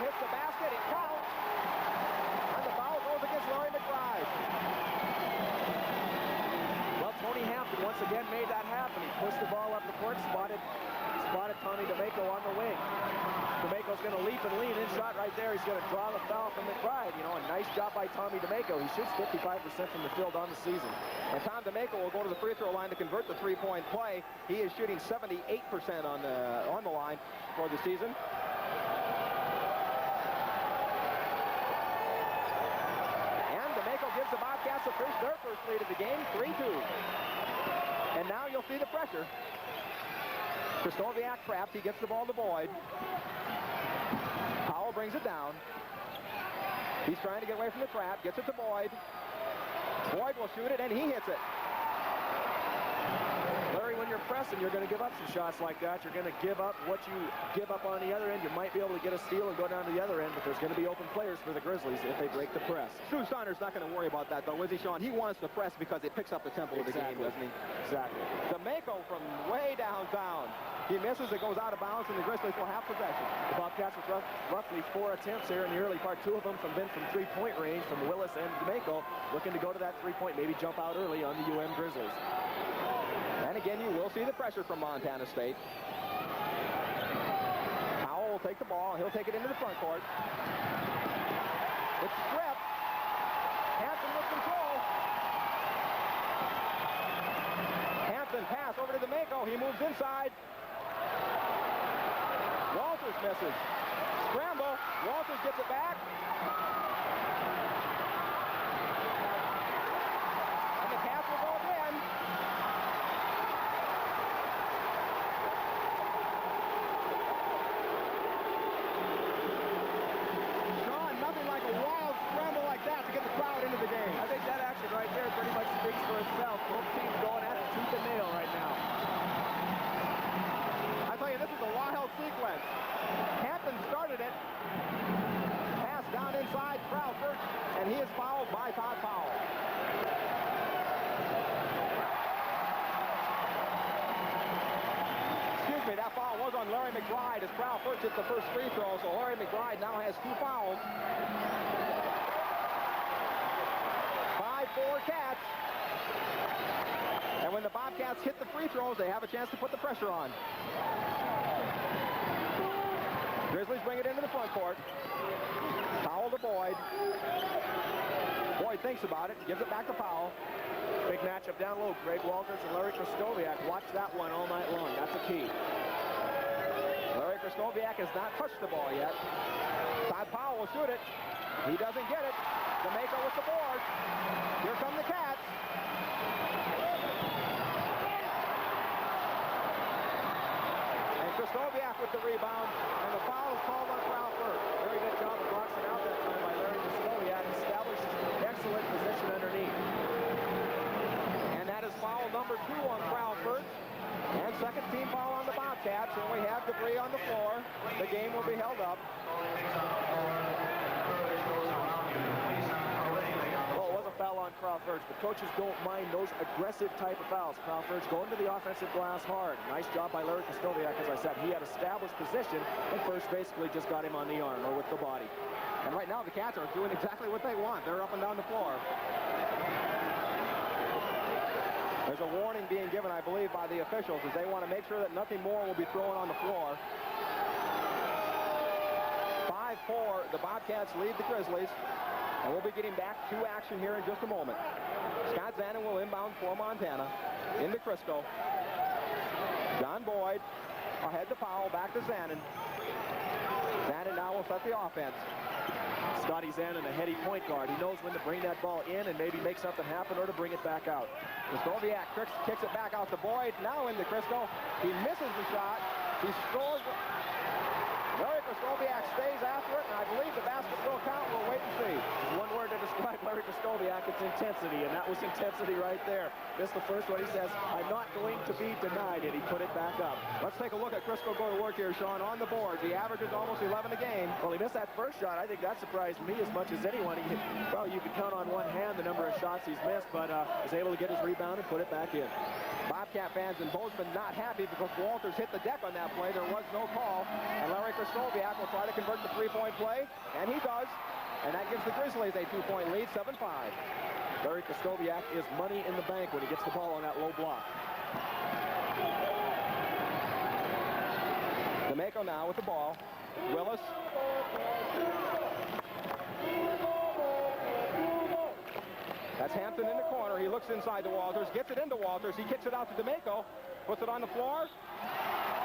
hits the basket. It counts. And the foul goes against Larry McBride. Well, Tony Hampton once again made that happen. He pushed the ball up the court, spotted Tommy DeMaco on the wing. DeMaco's going to leap and lean in shot right there. He's going to draw the foul from McBride. You know, a nice job by Tommy DeMaco. He shoots 55% from the field on the season. And Tom DeMaco will go to the free throw line to convert the three-point play. He is shooting 78% on the line for the season. And DeMaco gives the Bobcats their first lead of the game, 3-2. And now you'll see the pressure. Krystkowiak trapped. He gets the ball to Boyd. Powell brings it down. He's trying to get away from the trap. Gets it to Boyd. Boyd will shoot it, and he hits it. Larry, when you're pressing, you're going to give up some shots like that. You're going to give up what you give up on the other end. You might be able to get a steal and go down to the other end, but there's going to be open players for the Grizzlies if they break the press. Stu Saunders not going to worry about that, though, is he, Sean? He wants to press because it picks up the tempo of the game, doesn't he? Exactly. DeMaco from way downtown. He misses, it goes out of bounds, and the Grizzlies will have possession. The Bobcats with roughly 4 attempts here in the early part. 2 of them from three-point range from Willis and DeMaco, looking to go to that three-point, maybe jump out early on the UM Grizzlies. And again, you will see the pressure from Montana State. Powell will take the ball. He'll take it into the front court. It's stripped. Hampton with control. Hampton pass over to DeMaco. He moves inside. Walters misses. Scramble. Walters gets it back. And the Cats will go again. Sean, nothing like a wild scramble like that to get the crowd into the game. I think that action right there pretty much speaks for itself. Both teams going at it tooth and nail right now. I tell you, this is a wild sequence. Hampton started it. Pass down inside Crawford, and he is fouled by Todd Powell. Excuse me, that foul was on Larry McBride as Crawford hits the first free throw, so Larry McBride now has 2 fouls. 5-4 Cats. And when the Bobcats hit the free throws, they have a chance to put the pressure on. Grizzlies bring it into the front court. Powell to Boyd. Boyd thinks about it, gives it back to Powell. Big matchup down low. Greg Walters and Larry Krystkowiak. Watch that one all night long. That's a key. Larry Krystkowiak has not touched the ball yet. Todd Powell will shoot it. He doesn't get it. DeMaco with the board. Here come the Cats. And Krystkowiak with the rebound. And the foul is called on Crawford. Very good job of boxing out that time by Larry Krystkowiak. Established excellent position underneath. And that is foul number 2 on Crawford. And second team foul on the Bobcats. And we have debris on the floor. The game will be held up. Foul on Crawford, but coaches don't mind those aggressive type of fouls. Crawford's going to the offensive glass hard. Nice job by Larry Krystkowiak. As I said, he had established position, and first basically just got him on the arm or with the body. And right now the Cats are doing exactly what they want. They're up and down the floor. There's a warning being given, I believe, by the officials as they want to make sure that nothing more will be thrown on the floor. 5-4, the Bobcats lead the Grizzlies. And we'll be getting back to action here in just a moment. Scott Zanin will inbound for Montana. Into Crisco. John Boyd ahead to Powell, back to Zanin. Zanin now will set the offense. Scotty Zanin, a heady point guard. He knows when to bring that ball in and maybe make something happen or to bring it back out. Krystkowiak kicks it back out to Boyd. Now into Crisco. He misses the shot. He scores. Larry Krystkowiak stays after it, and I believe the basket will count. We'll wait and see. One word to describe Larry Krystkowiak, it's intensity, and that was intensity right there. Missed the first one. He says, I'm not going to be denied, and he put it back up. Let's take a look at Crisco go to work here, Sean, on the boards. He averages almost 11 a game. Well, he missed that first shot. I think that surprised me as much as anyone. Well, you could count on one hand the number of shots he's missed, but was able to get his rebound and put it back in. Bobcat fans in Bozeman not happy because Walters hit the deck on that play. There was no call, and Larry Krystkowiak Krystkowiak will try to convert the three-point play, and he does. And that gives the Grizzlies a 2-point lead, 7-5. Larry Krystkowiak is money in the bank when he gets the ball on that low block. D'Amico now with the ball. Willis. That's Hampton in the corner. He looks inside to Walters, gets it into Walters. He kicks it out to D'Amico, puts it on the floor.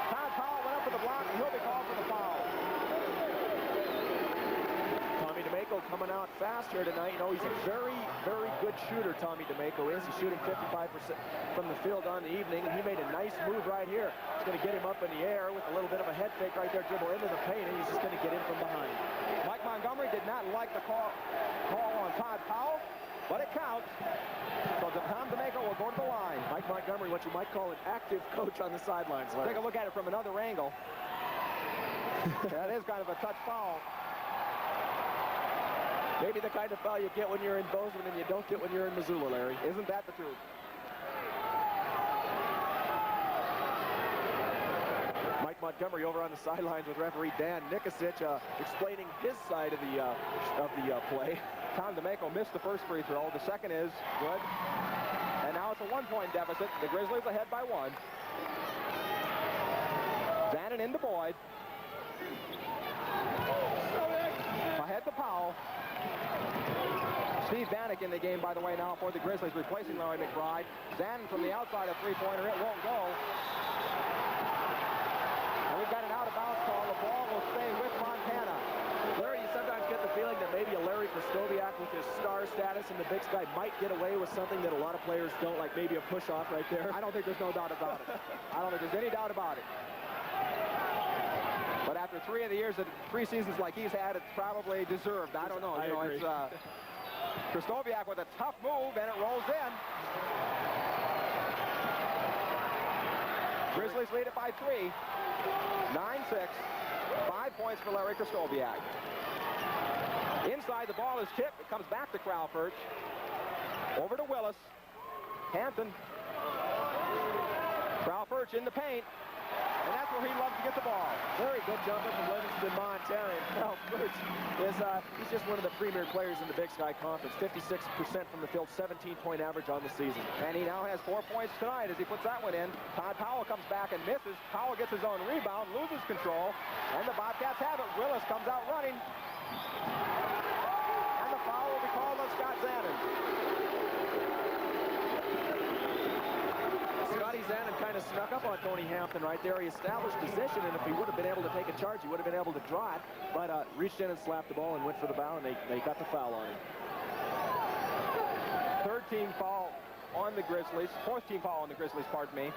Todd Powell went up for the block, and he'll be called for the foul. Tommy D'Amico coming out fast here tonight. You know, he's a very, very good shooter, Tommy D'Amico is. He's shooting 55% from the field on the evening, and he made a nice move right here. He's going to get him up in the air with a little bit of a head fake right there, dribble into the paint, and he's just going to get in from behind. Mike Montgomery did not like the call on Todd Powell, but it counts. So Tom D'Amico will go to the line. Mike Montgomery, what you might call an active coach on the sidelines. Larry. Take a look at it from another angle. That is kind of a touch foul. Maybe the kind of foul you get when you're in Bozeman and you don't get when you're in Missoula, Larry. Isn't that the truth? Mike Montgomery over on the sidelines with referee Dan Nikosic explaining his side of the play. Tom D'Amico missed the first free throw. The second is good. And now it's a one-point deficit. The Grizzlies ahead by one. Zanin into Boyd. Ahead to Powell. Steve Vanek in the game, by the way, now for the Grizzlies, replacing Larry McBride. Zanin from the outside, a three-pointer. It won't go. And we've got an out-of-bounds call. The ball will stay with Montana. Larry, you sometimes get the feeling that maybe a Larry Krystkowiak with his star status in the Big Sky might get away with something that a lot of players don't, like maybe a push-off right there. I don't think there's no doubt about it. I don't think there's any doubt about it. But after 3 of the years, 3 seasons like he's had, it's probably deserved. I don't know. I agree. It's Krystkowiak with a tough move, and it rolls in. Grizzlies lead it by 3. 9-6. 5 points for Larry Krystkowiak. Inside, the ball is tipped. It comes back to Crawford. Over to Willis. Hampton. Crawford in the paint. And that's where he loves to get the ball. Very good jumper from Livingston, Montana. And Crawford he's just one of the premier players in the Big Sky Conference. 56% from the field, 17-point average on the season. And he now has 4 points tonight as he puts that one in. Todd Powell comes back and misses. Powell gets his own rebound, loses control, and the Bobcats have it. Willis comes out running. And the foul will be called on Scott Zanin. Scotty Zanin kind of snuck up on Tony Hampton right there. He established position, and if he would have been able to take a charge, he would have been able to draw it, but reached in and slapped the ball and went for the foul, and they got the foul on him. 3rd team foul on the Grizzlies. 4th team foul on the Grizzlies, pardon me.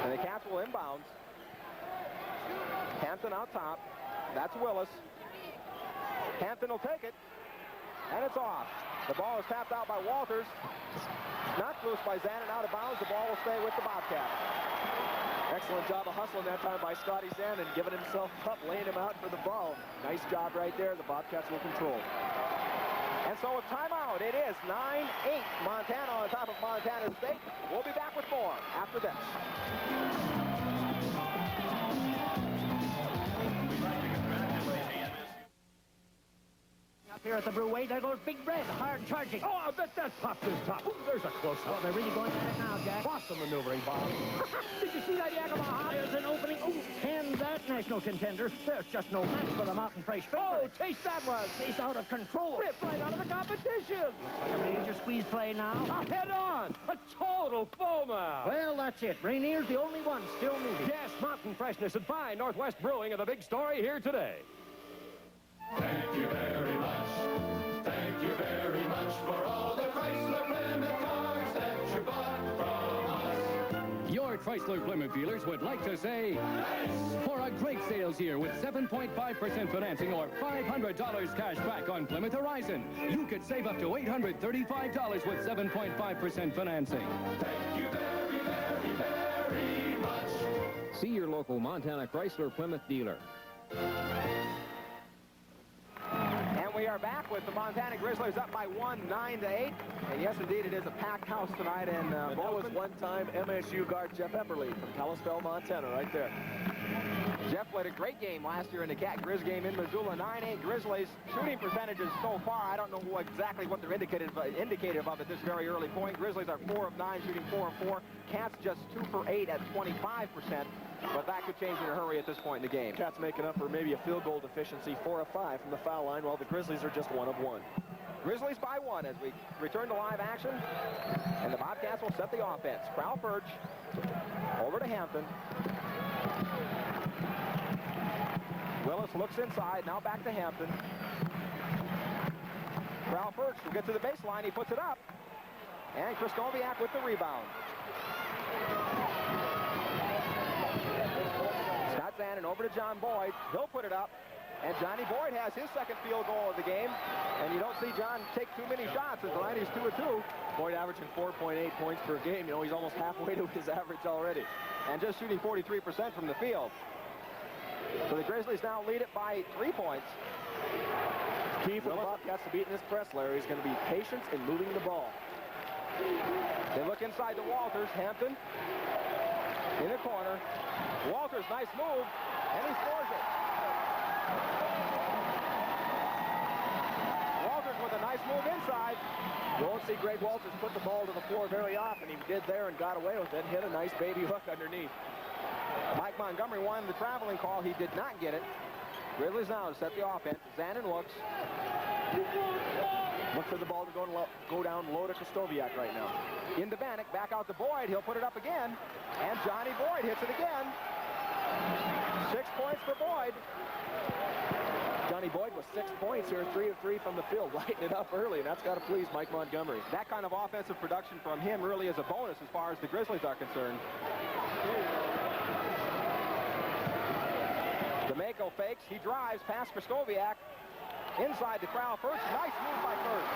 And the Cats will inbounds. Hampton out top. That's Willis. Hampton will take it, and it's off. The ball is tapped out by Walters. Knocked loose by Zanin, out of bounds. The ball will stay with the Bobcats. Excellent job of hustling that time by Scotty Zanin, giving himself up, laying him out for the ball. Nice job right there. The Bobcats will control. And so with timeout, it is 9-8. Montana on top of Montana State. We'll be back with more after this. Up here at the Brewway, there goes Big Red, hard charging. Oh, I bet that popped his top. Ooh, there's a close-up. Oh, they're really going at it now, Jack. Awesome maneuvering, Bob. Did you see that, Yakima? There's an opening. Oh, and that national contender. There's just no match for the Mountain Fresh Oh, favorite. taste that one. He's out of control. Ripped right out of the competition. Like a major squeeze play now. Head on. A total foamer. Well, that's it. Rainier's the only one still moving. Yes, mountain freshness and fine Northwest Brewing are the big story here today. Thank you very much. Thank you very much for all the Chrysler Plymouth cars that you bought from us. Your Chrysler Plymouth dealers would like to say, for a great sales year with 7.5% financing or $500 cash back on Plymouth Horizon, you could save up to $835 with 7.5% financing. Thank you very, very, very much. See your local Montana Chrysler Plymouth dealer. And we are back with the Montana Grizzlies up by 1, 9-8. And yes, indeed, it is a packed house tonight in And that was Bozeman. one-time MSU guard Jeff Epperly from Kalispell, Montana, right there. Jeff played a great game last year in the Cat Grizz game in Missoula. 9-8 Grizzlies. Shooting percentages so far, I don't know exactly what they're indicative of at this very early point. Grizzlies are 4 of 9, shooting 4 of 4. Cats just 2 for 8 at 25%. But that could change in a hurry at this point in the game. Cats making up for maybe a field goal deficiency, 4 of 5 from the foul line, while the Grizzlies are just 1 of 1. Grizzlies by 1 as we return to live action. And the Bobcats will set the offense. Crowell Furch over to Hampton. Willis looks inside, now back to Hampton. Crowell Furch will get to the baseline, he puts it up. And Krystkowiak with the rebound. Scott Zanin over to John Boyd. He'll put it up. And Johnny Boyd has his second field goal of the game. And you don't see John take too many shots as tonight he's 2 of 2. Boyd averaging 4.8 points per game. You know, he's almost halfway to his average already. And just shooting 43% from the field. So the Grizzlies now lead it by 3 points. Key for the Bobcats to beat in this press, Larry, is going to be patience in moving the ball. They look inside to Walters. Hampton in the corner. Walters, nice move, and he scores it. Walters with a nice move inside. You won't see Greg Walters put the ball to the floor very often. He did there and got away with it. Hit a nice baby hook underneath. Mike Montgomery wanted the traveling call. He did not get it. Grizzlies now to set the offense. Zanin looks. Look for the ball to go down low to Krystkowiak right now. Into Bannock, back out to Boyd. He'll put it up again. And Johnny Boyd hits it again. 6 points for Boyd. Johnny Boyd with 6 points here, 3 of 3 from the field, lighting it up early, and that's got to please Mike Montgomery. That kind of offensive production from him really is a bonus as far as the Grizzlies are concerned. D'Amico fakes, he drives past Krystkowiak. Inside to Crowell Furch, nice move by Furch.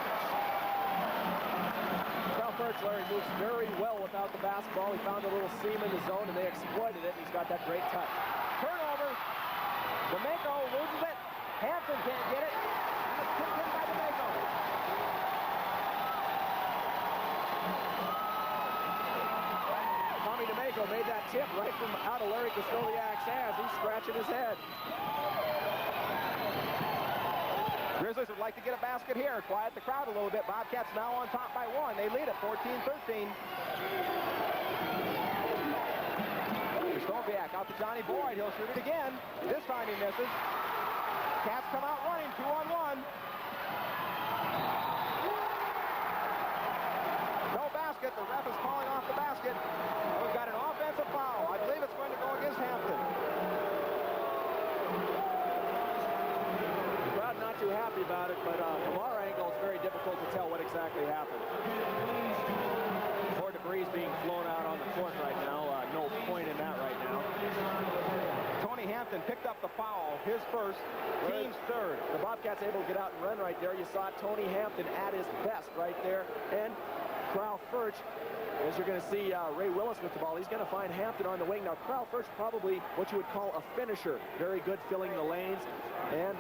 Crowell Furch, Larry, moves very well without the basketball. He found a little seam in the zone, and they exploited it, and he's got that great touch. Turnover, D'Amico loses it. Hampton can't get it. And it's tipped in by D'Amico. Tommy D'Amico made that tip right from out of Larry Krystkowiak's hands. He's scratching his head. Grizzlies would like to get a basket here. Quiet the crowd a little bit. Bobcats now on top by 1. They lead it 14-13. Krystkowiak out to Johnny Boyd. He'll shoot it again. This time he misses. Cats come out running, 2-on-1. No basket. The ref is calling off the basket. We've got an offensive foul. I believe it's going to go against Hampton. The crowd not too happy about it, but from our angle, it's very difficult to tell what exactly happened. More debris is being flown out on the court right now. No point in that right now. Tony Hampton picked up the foul, his first, team's third. The Bobcats able to get out and run right there. You saw Tony Hampton at his best right there. And Crowell Furch, as you're going to see Ray Willis with the ball, he's going to find Hampton on the wing. Now, Crowell Furch probably what you would call a finisher. Very good filling the lanes. And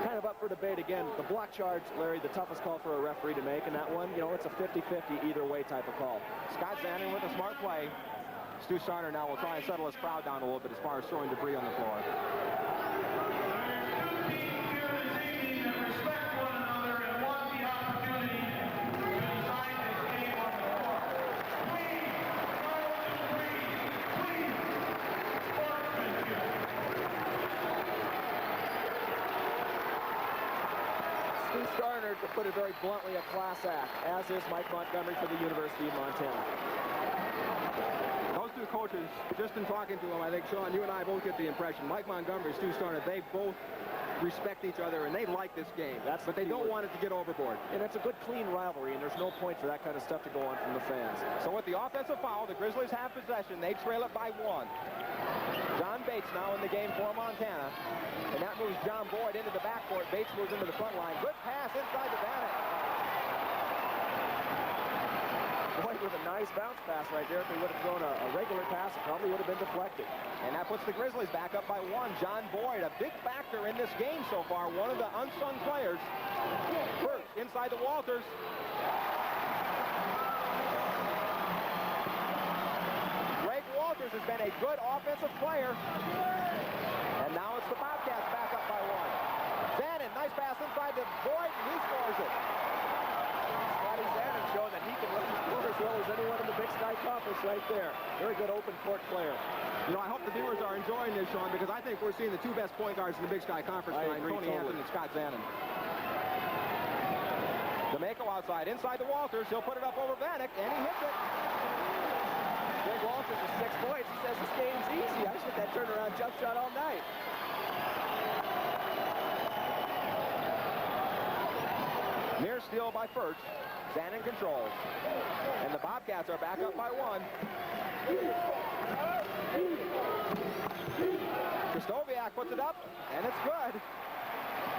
kind of up for debate again. The block charge, Larry, the toughest call for a referee to make. And that one, you know, it's a 50-50 either way type of call. Scott Zanin with a smart play. Stu Sarner now will try and settle his crowd down a little bit as far as throwing debris on the floor. Stu Sarner, to put it very bluntly, a class act, as is Mike Montgomery for the University of Montana. Those two coaches, just in talking to them, I think, Sean, you and I both get the impression, Mike Montgomery, Stu Sarner, they both respect each other and they like this game. But they don't want it to get overboard. And it's a good, clean rivalry, and there's no point for that kind of stuff to go on from the fans. So with the offensive foul, the Grizzlies have possession. They trail it by 1. John Bates now in the game for Montana. And that moves John Boyd into the backcourt. Bates moves into the front line. Good pass inside the Bannock. Boyd with a nice bounce pass right there. If he would have thrown a regular pass, it probably would have been deflected. And that puts the Grizzlies back up by 1. John Boyd, a big factor in this game so far. One of the unsung players. First, inside to Walters. Greg Walters has been a good offensive player. And now it's the Bobcats back up by 1. Zanin, nice pass inside to Boyd, and he scores it. Scotty Zanin showing that he can run the floor as well as anyone in the Big Sky Conference right there. Very good open court player. You know, I hope the viewers are enjoying this, Sean, because I think we're seeing the two best point guards in the Big Sky Conference I tonight, agree Tony totally. Hampton and Scott Zanin. D'Amico outside, inside to Walters. He'll put it up over Vanek, and he hits it. Greg Walters with 6 points. He says this game's easy. I just hit that turnaround jump shot all night. Near steal by Furch. Zanin controls. And the Bobcats are back up by 1. Krzysztofiak puts it up, and it's good.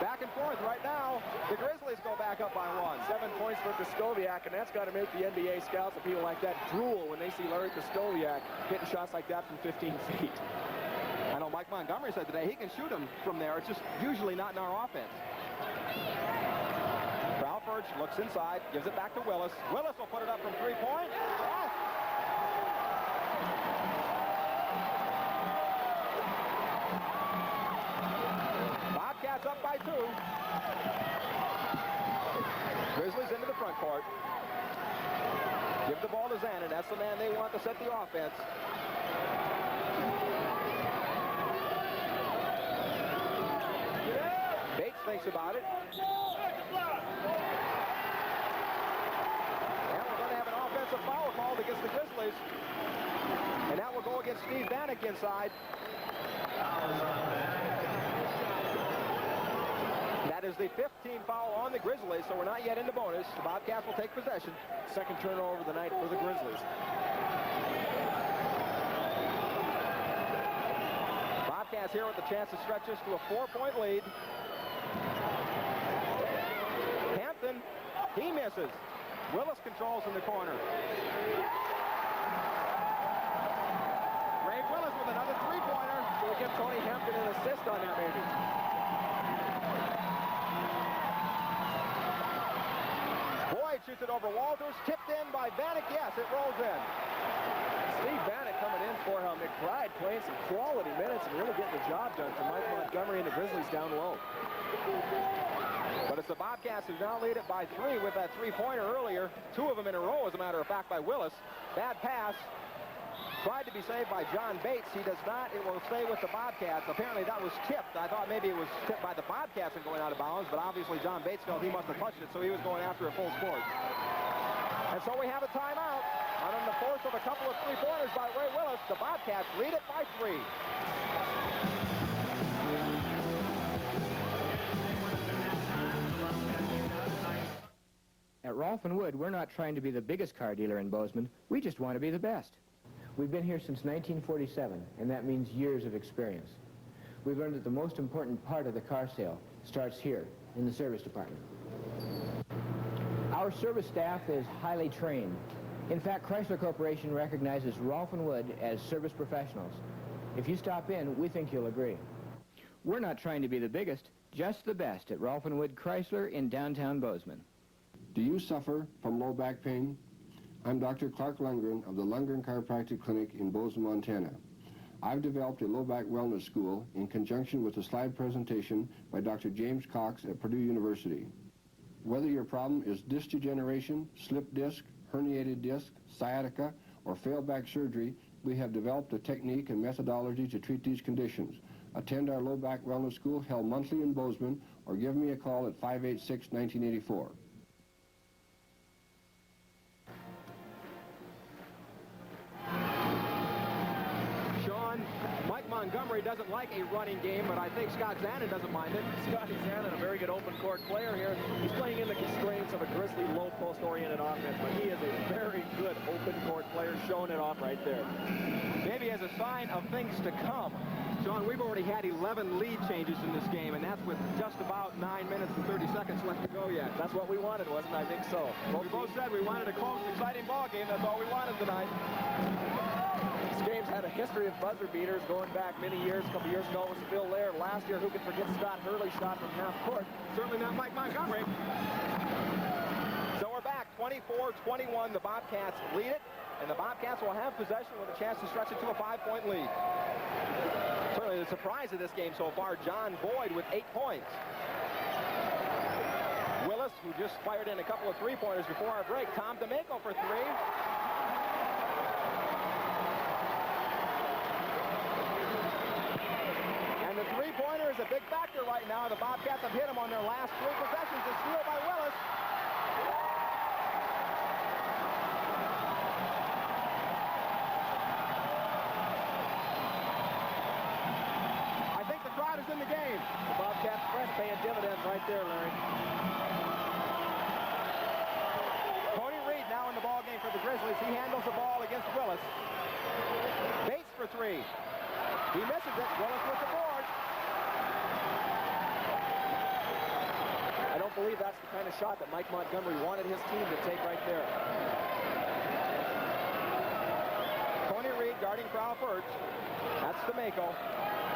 Back and forth right now. The Grizzlies go back up by 1. 7 points for Krzysztofiak, and that's got to make the NBA scouts and people like that drool when they see Larry Krzysztofiak hitting shots like that from 15 feet. I know Mike Montgomery said today he can shoot them from there. It's just usually not in our offense. Ralph looks inside, gives it back to Willis. Willis will put it up from 3-point. Yes! Bobcats up by 2. Grizzlies into the front court. Give the ball to Zanin. That's the man they want to set the offense. Bates thinks about it. And we're going to have an offensive foul called against the Grizzlies. And that will go against Steve Vanek inside. That is the 15th foul on the Grizzlies, so we're not yet into bonus. The Bobcats will take possession. Second turnover of the night for the Grizzlies. Bobcats here with the chance to stretch this to a 4-point lead. Hampton, he misses. Willis controls in the corner. Ray Willis with another 3-pointer. We'll give Tony Hampton an assist on that, maybe. Boyd shoots it over Walters. Tipped in by Vanek. Yes, it rolls in. Steve Vanek coming in for McBride, playing some quality minutes and really getting the job done for Mike Montgomery and the Grizzlies down low. But it's the Bobcats who now lead it by 3 with that 3-pointer earlier. 2 of them in a row, as a matter of fact, by Willis. Bad pass. Tried to be saved by John Bates. He does not. It will stay with the Bobcats. Apparently that was tipped. I thought maybe it was tipped by the Bobcats and going out of bounds, but obviously John Bates felt he must have touched it, so he was going after a full sport. And so we have a timeout. On the force of a couple of 3-pointers by Ray Willis, the Bobcats lead it by 3. At Rolfe & Wood, we're not trying to be the biggest car dealer in Bozeman. We just want to be the best. We've been here since 1947, and that means years of experience. We've learned that the most important part of the car sale starts here, in the service department. Our service staff is highly trained. In fact, Chrysler Corporation recognizes Rolfe & Wood as service professionals. If you stop in, we think you'll agree. We're not trying to be the biggest, just the best at Rolfe & Wood Chrysler in downtown Bozeman. Do you suffer from low back pain? I'm Dr. Clark Lundgren of the Lundgren Chiropractic Clinic in Bozeman, Montana. I've developed a low back wellness school in conjunction with a slide presentation by Dr. James Cox at Purdue University. Whether your problem is disc degeneration, slip disc, herniated disc, sciatica, or failed back surgery, we have developed a technique and methodology to treat these conditions. Attend our low back wellness school held monthly in Bozeman, or give me a call at 586-1984. Montgomery doesn't like a running game, but I think Scott Zanin doesn't mind it. Scotty Zanin, a very good open court player here. He's playing in the constraints of a Grizzly low post-oriented offense, but he is a very good open court player, showing it off right there. Maybe as a sign of things to come. Sean, we've already had 11 lead changes in this game, and that's with just about 9 minutes and 30 seconds left to go yet. That's what we wanted, wasn't it? I think so. Well, we both said we wanted a close, exciting ball game. That's all we wanted tonight. This game's had a history of buzzer beaters going back many years. A couple years ago it was Phil Laird. Last year, who could forget Scott Hurley's shot from half court? Certainly not Mike Montgomery. So we're back, 24-21. The Bobcats lead it. and the Bobcats will have possession with a chance to stretch it to a 5-point lead. Certainly the surprise of this game so far, John Boyd with 8 points. Willis, who just fired in a couple of three-pointers before our break. Tom D'Amico for 3. And the three-pointer is a big factor right now. The Bobcats have hit him on their last 3 possessions. A steal by Willis. I think the crowd is in the game. The Bobcats press paying dividends right there, Larry. Tony Reed now in the ball game for the Grizzlies. He handles the ball against Willis. Bates for 3. He misses it. Willis with the board. I don't believe that's the kind of shot that Mike Montgomery wanted his team to take right there. Tony Reed guarding Crowell Furch. That's D'Amico.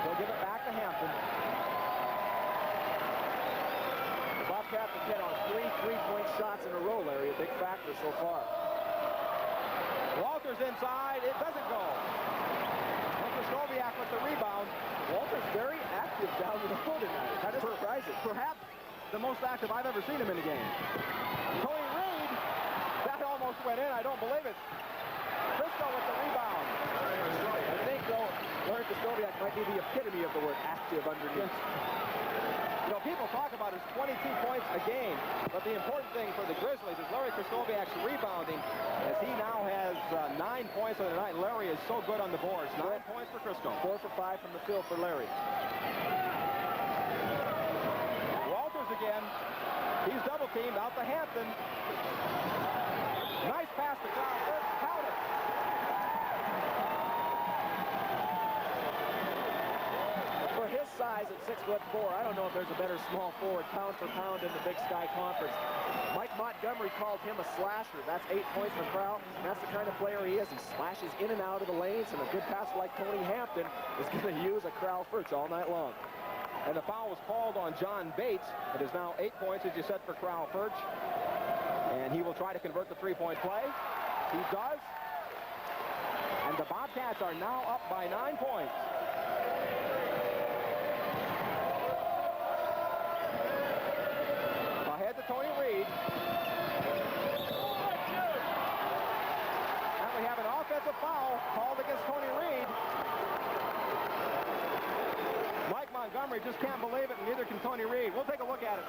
He'll give it back to Hampton. The Bobcats have hit on 3 3-point shots in a row, Larry. A big factor so far. Walters inside. It doesn't go. Krzyzkowiak with the rebound. Walters very active down to the floor tonight. That is surprising. Perhaps the most active I've ever seen him in a game. Tony Reed. That almost went in. I don't believe it. Frisco with the rebound. I think, though, Larry Krzyzkowiak might be the epitome of the word active underneath. You know, people talk about his 22 points a game, but the important thing for the Grizzlies is Larry Krzyzkowiak's rebounding, as he now has 9 points on the night. Larry is so good on the boards. 9 points for Frisco. 4 for 5 from the field for Larry. Walters again. He's double teamed out to Hampton. Nice pass to Crowell. Count it. For his size at 6'4", I don't know if there's a better small forward pound for pound in the Big Sky Conference. Mike Montgomery called him a slasher. That's 8 points for Crowell. That's the kind of player he is. He slashes in and out of the lanes, and a good passer like Tony Hampton is going to use a Crowell Furch all night long. And the foul was called on John Bates. It is now 8 points, as you said, for Crowell Furch. And he will try to convert the three-point play. He does. And the Bobcats are now up by 9 points. Ahead to Tony Reed. And we have an offensive foul called against Tony Reed. Mike Montgomery just can't believe it, and neither can Tony Reed. We'll take a look at it.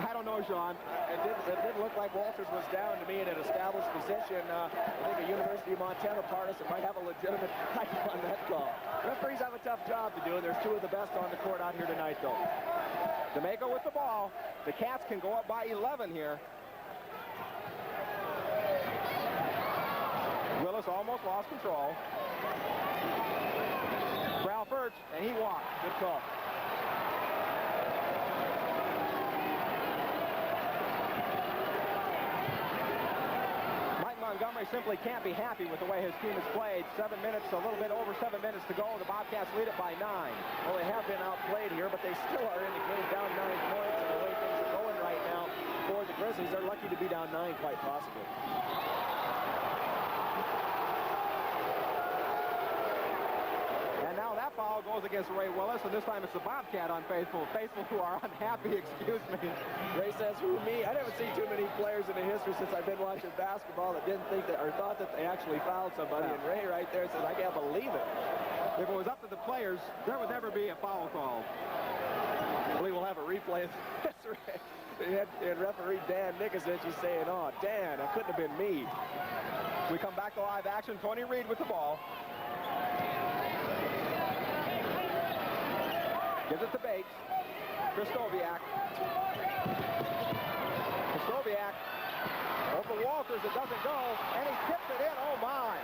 I don't know, Sean. It didn't look like Walters was down to me in an established position. I think a University of Montana partisan might have a legitimate right on that call. Referees have a tough job to do, and there's 2 of the best on the court out here tonight, though. D'Amico with the ball. The Cats can go up by 11 here. Willis almost lost control. Crowell Furch, and he walked. Good call. Montgomery simply can't be happy with the way his team has played. 7 minutes, a little bit over 7 minutes to go. The Bobcats lead it by 9. Well, they have been outplayed here, but they still are in the game down 9 points. And the way things are going right now for the Grizzlies, they're lucky to be down 9 quite possibly. And now that foul goes against Ray Willis, and this time it's the Bobcat unfaithful. Faithful who are unhappy, excuse me. Ray says, who, me? I never seen too many players in the history since I've been watching basketball that didn't think that, or thought that they actually fouled somebody. And Ray right there says, I can't believe it. If it was up to the players, there would never be a foul call. I believe we'll have a replay of this. And referee Dan Nicosic is saying, oh, Dan, that couldn't have been me. We come back to live action. Tony Reed with the ball. Gives it to Bates. Krzyzkowiak. Krzyzkowiak. Over Walters, it doesn't go. And he tips it in. Oh, my.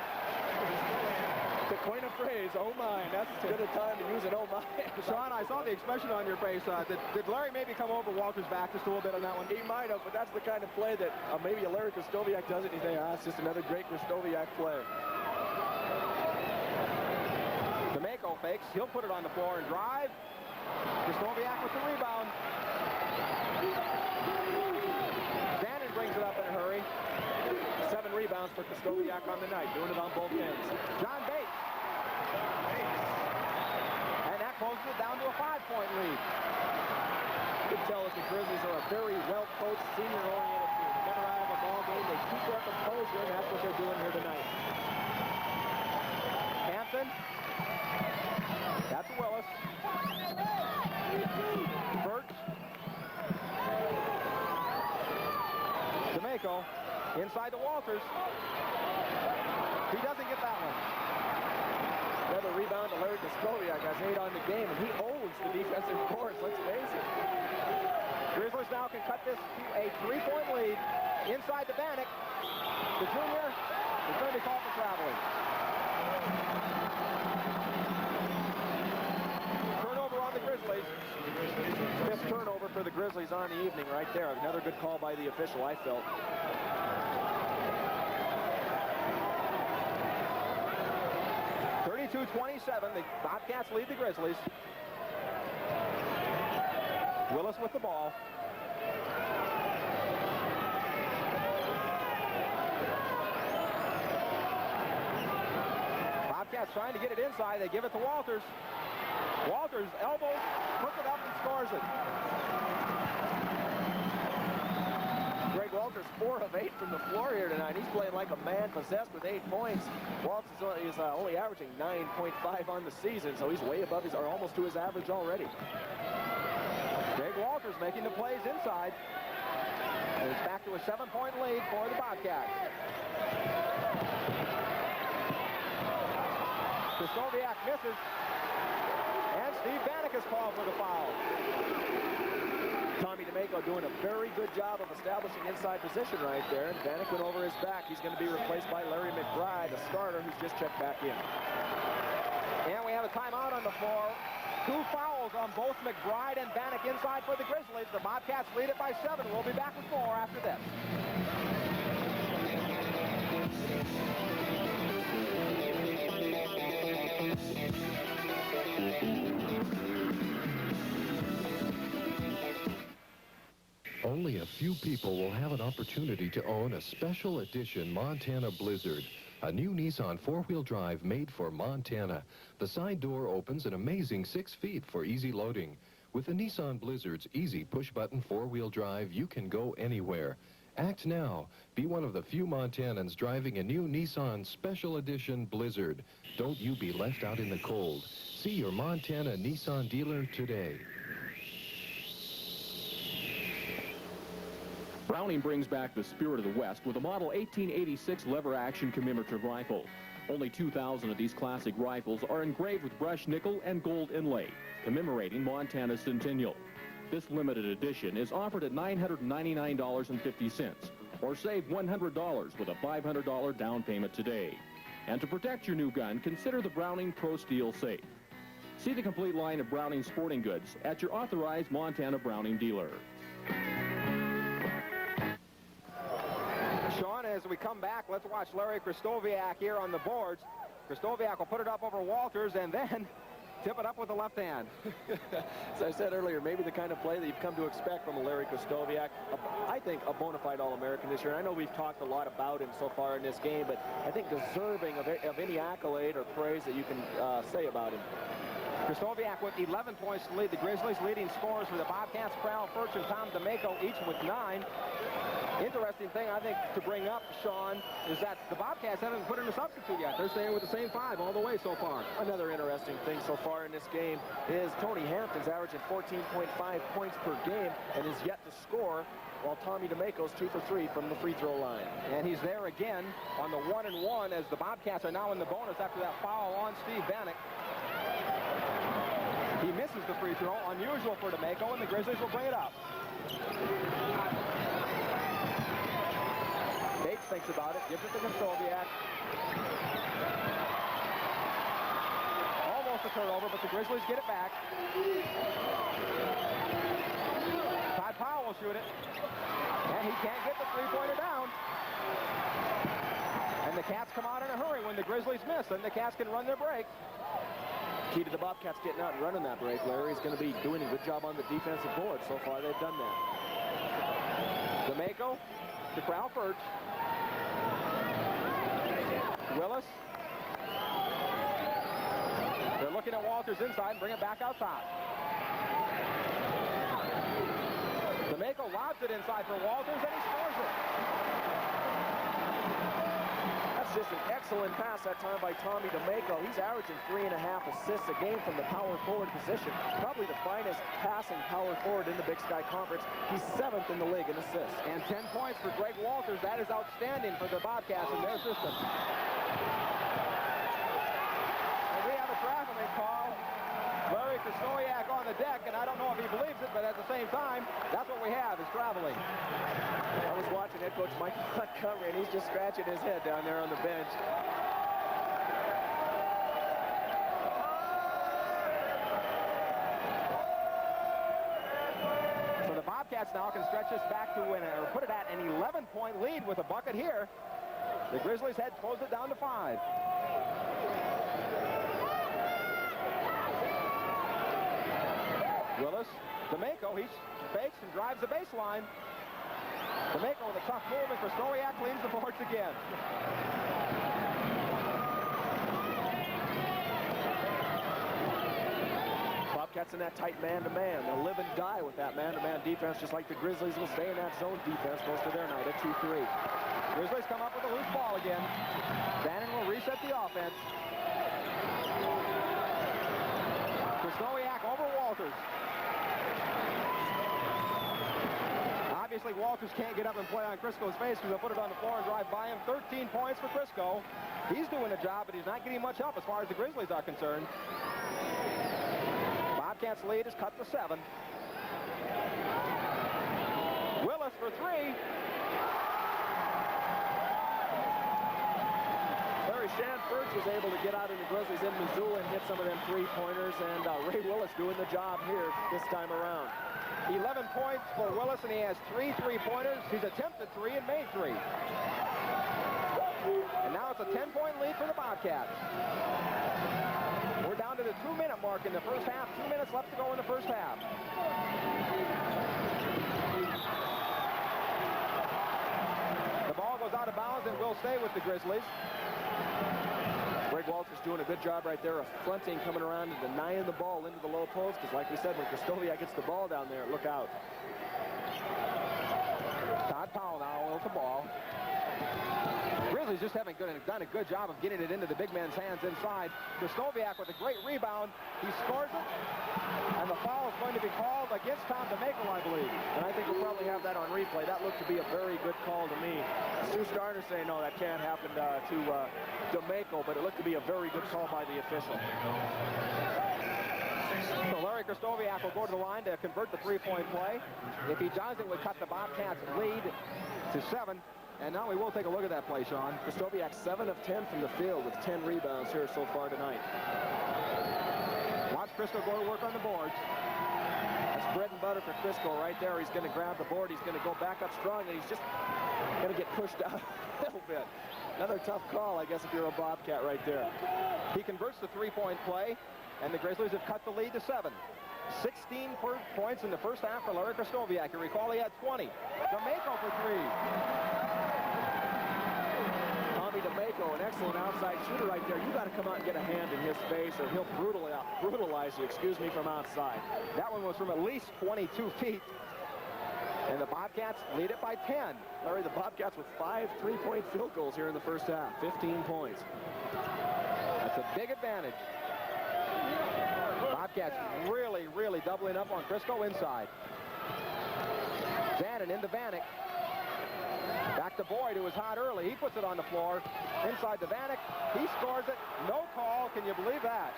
To coin a phrase, oh, my. That's as good a time to use an oh, my. Sean, I saw the expression on your face. Did Larry maybe come over Walters' back just a little bit on that one? He might have, but that's the kind of play that maybe a Larry Krzyzkowiak does it. And you think, it's just another great Krzyzkowiak play. D'Amico fakes. He'll put it on the floor and drive. Krzyzkowiak with the rebound. brings it up in a hurry. 7 rebounds for Krystkowiak on the night, doing it on both ends. John Bates. And that closes it down to a 5-point lead. You can tell that the Grizzlies are a very well-coached, senior-oriented team. They never out of a ball game. They keep their composure, and that's what they're doing here tonight. Hampton. That's Willis. Burt. D'Amico inside to Walters. He doesn't get that one. Another rebound to Larry Krystkowiak. Has 8 on the game, and he owns the defensive boards. Let's face it. Grizzlies now can cut this to a 3-point lead. Inside to Bannock. The junior is going to be called for traveling. Turnover on the Grizzlies. 5th turnover for the Grizzlies on the evening right there. Another good call by the official, I felt. .27, the Bobcats lead the Grizzlies. Willis with the ball. Bobcats trying to get it inside. They give it to Walters. Walters elbows, puts it up and scores it. Greg Walters 4 of 8 from the floor here tonight. He's playing like a man possessed with 8 points. Walters is only averaging 9.5 on the season, so he's way above his, or almost to his average already. Greg Walters making the plays inside. And it's back to a 7-point lead for the Bobcats. Krystkowiak misses. And Steve Bannock is called for the foul. Tommy D'Amico doing a very good job of establishing inside position right there. And Bannock went over his back. He's going to be replaced by Larry McBride, a starter who's just checked back in. And we have a timeout on the floor. 2 fouls on both McBride and Bannock inside for the Grizzlies. The Bobcats lead it by 7. We'll be back with more after this. Only a few people will have an opportunity to own a special edition Montana Blizzard, a new Nissan 4-wheel drive made for Montana. The side door opens an amazing 6 feet for easy loading. With the Nissan Blizzard's easy push-button 4-wheel drive, you can go anywhere. Act now. Be one of the few Montanans driving a new Nissan Special Edition Blizzard. Don't you be left out in the cold. See your Montana Nissan dealer today. Browning brings back the spirit of the West with a model 1886 lever-action commemorative rifle. Only 2,000 of these classic rifles are engraved with brushed nickel and gold inlay, commemorating Montana's centennial. This limited edition is offered at $999.50, or save $100 with a $500 down payment today. And to protect your new gun, consider the Browning Pro Steel Safe. See the complete line of Browning sporting goods at your authorized Montana Browning dealer. Sean, as we come back, let's watch Larry Krystkowiak here on the boards. Krystkowiak will put it up over Walters and then tip it up with the left hand. As I said earlier, maybe the kind of play that you've come to expect from a Larry Krystkowiak. I think a bona fide All-American this year. And I know we've talked a lot about him so far in this game, but I think deserving of any accolade or praise that you can say about him. Krystkowiak with 11 points to lead the Grizzlies. Leading scorers for the Bobcats, Crowell, Furch, and Tom D'Amico, each with 9. Interesting thing, I think, to bring up, Sean, is that the Bobcats haven't put in a substitute yet. They're staying with the same 5 all the way so far. Another interesting thing so far in this game is Tony Hampton's averaging 14.5 points per game and is yet to score, while Tommy D'Amico's 2 for 3 from the free throw line. And he's there again on the 1-and-1 as the Bobcats are now in the bonus after that foul on Steve Bannock. He misses the free throw, unusual for D'Amico, and the Grizzlies will bring it up. Bates thinks about it, gives it to Krystkowiak. Almost a turnover, but the Grizzlies get it back. Todd Powell will shoot it. And he can't get the three-pointer down. And the Cats come out in a hurry when the Grizzlies miss, and the Cats can run their break. Key to the Bobcats getting out and running that break, Larry's going to be doing a good job on the defensive board. So far, they've done that. D'Amico DeMaco to Crowford. Willis. They're looking at Walters inside and bring it back out top. DeMaco lobs it inside for Walters, and he scores it. That's just an excellent pass that time by Tommy DeMaco. He's averaging 3.5 assists a game from the power forward position. Probably the finest passing power forward in the Big Sky Conference. He's 7th in the league in assists. And 10 points for Greg Walters. That is outstanding for the Bobcats in their system. And we have a traveling call. Larry Krasnoyak on the deck, and I don't know if he believes it, but at the same time, that's what we have, is traveling. I was watching head coach Mike Montgomery, and he's just scratching his head down there on the bench. So the Bobcats now can stretch this back to, or put it at an 11-point lead with a bucket here. The Grizzlies had closed it down to 5. Willis, DeMaco, he fakes and drives the baseline. DeMaco with a tough move, and Krasnoyak cleans the boards again. Bobcats in that tight man-to-man. They'll live and die with that man-to-man defense, just like the Grizzlies will stay in that zone defense most of their night at 2-3. Grizzlies come up with a loose ball again. Bannon will reset the offense. Krasnoyak over Walters. Obviously, Walters can't get up and play on Crisco's face because they'll put it on the floor and drive by him. 13 points for Crisco. He's doing a job, but he's not getting much help as far as the Grizzlies are concerned. Bobcats' lead is cut to 7. Willis for 3. Larry Shanford was able to get out in the Grizzlies in Missoula and hit some of them three-pointers, and Ray Willis doing the job here this time around. 11 points for Willis, and he has 3 3-pointers. He's attempted 3 and made 3. And now it's a 10-point lead for the Bobcats. We're down to the 2-minute mark in the first half. 2 minutes left to go in the first half. The ball goes out of bounds and will stay with the Grizzlies. Greg Walters doing a good job right there of fronting, coming around and denying the ball into the low post, because like we said, when Krasnoyak gets the ball down there, look out. Todd Powell now with the ball. Grizzlies just haven't done a good job of getting it into the big man's hands inside. Krasnoyak with a great rebound. He scores it, and the foul is going to be called against Tom DeMaco, I believe. And I think we'll probably have that on replay. That looked to be a very good call to me. Stu Starner saying, no, that can't happen to DeMaco, but it looked to be a very good call by the official. So Larry Krasnoyak will go to the line to convert the 3-point play. If he does, it would cut the Bobcats' lead to 7. And now we will take a look at that play, Sean. Krasnoyak 7 of 10 from the field with 10 rebounds here so far tonight. Watch Crisco go to work on the boards. That's bread and butter for Crisco right there. He's going to grab the board. He's going to go back up strong, and he's just going to get pushed out a little bit. Another tough call, I guess, if you're a Bobcat right there. He converts the 3-point play, and the Grizzlies have cut the lead to 7. 16 points in the first half for Larry Krasnoyak. You recall he had 20. DeMaco for 3. Tommy DeMaco, an excellent outside shooter right there. You got to come out and get a hand in his face, or he'll brutalize you, from outside. That one was from at least 22 feet. And the Bobcats lead it by 10. Larry, the Bobcats with 5 3-point field goals here in the first half. 15 points. That's a big advantage. Bobcats really, really doubling up on Crisco inside. Zanin into Vanek. Back to Boyd, who was hot early. He puts it on the floor. Inside to Vanek. He scores it. No call. Can you believe that?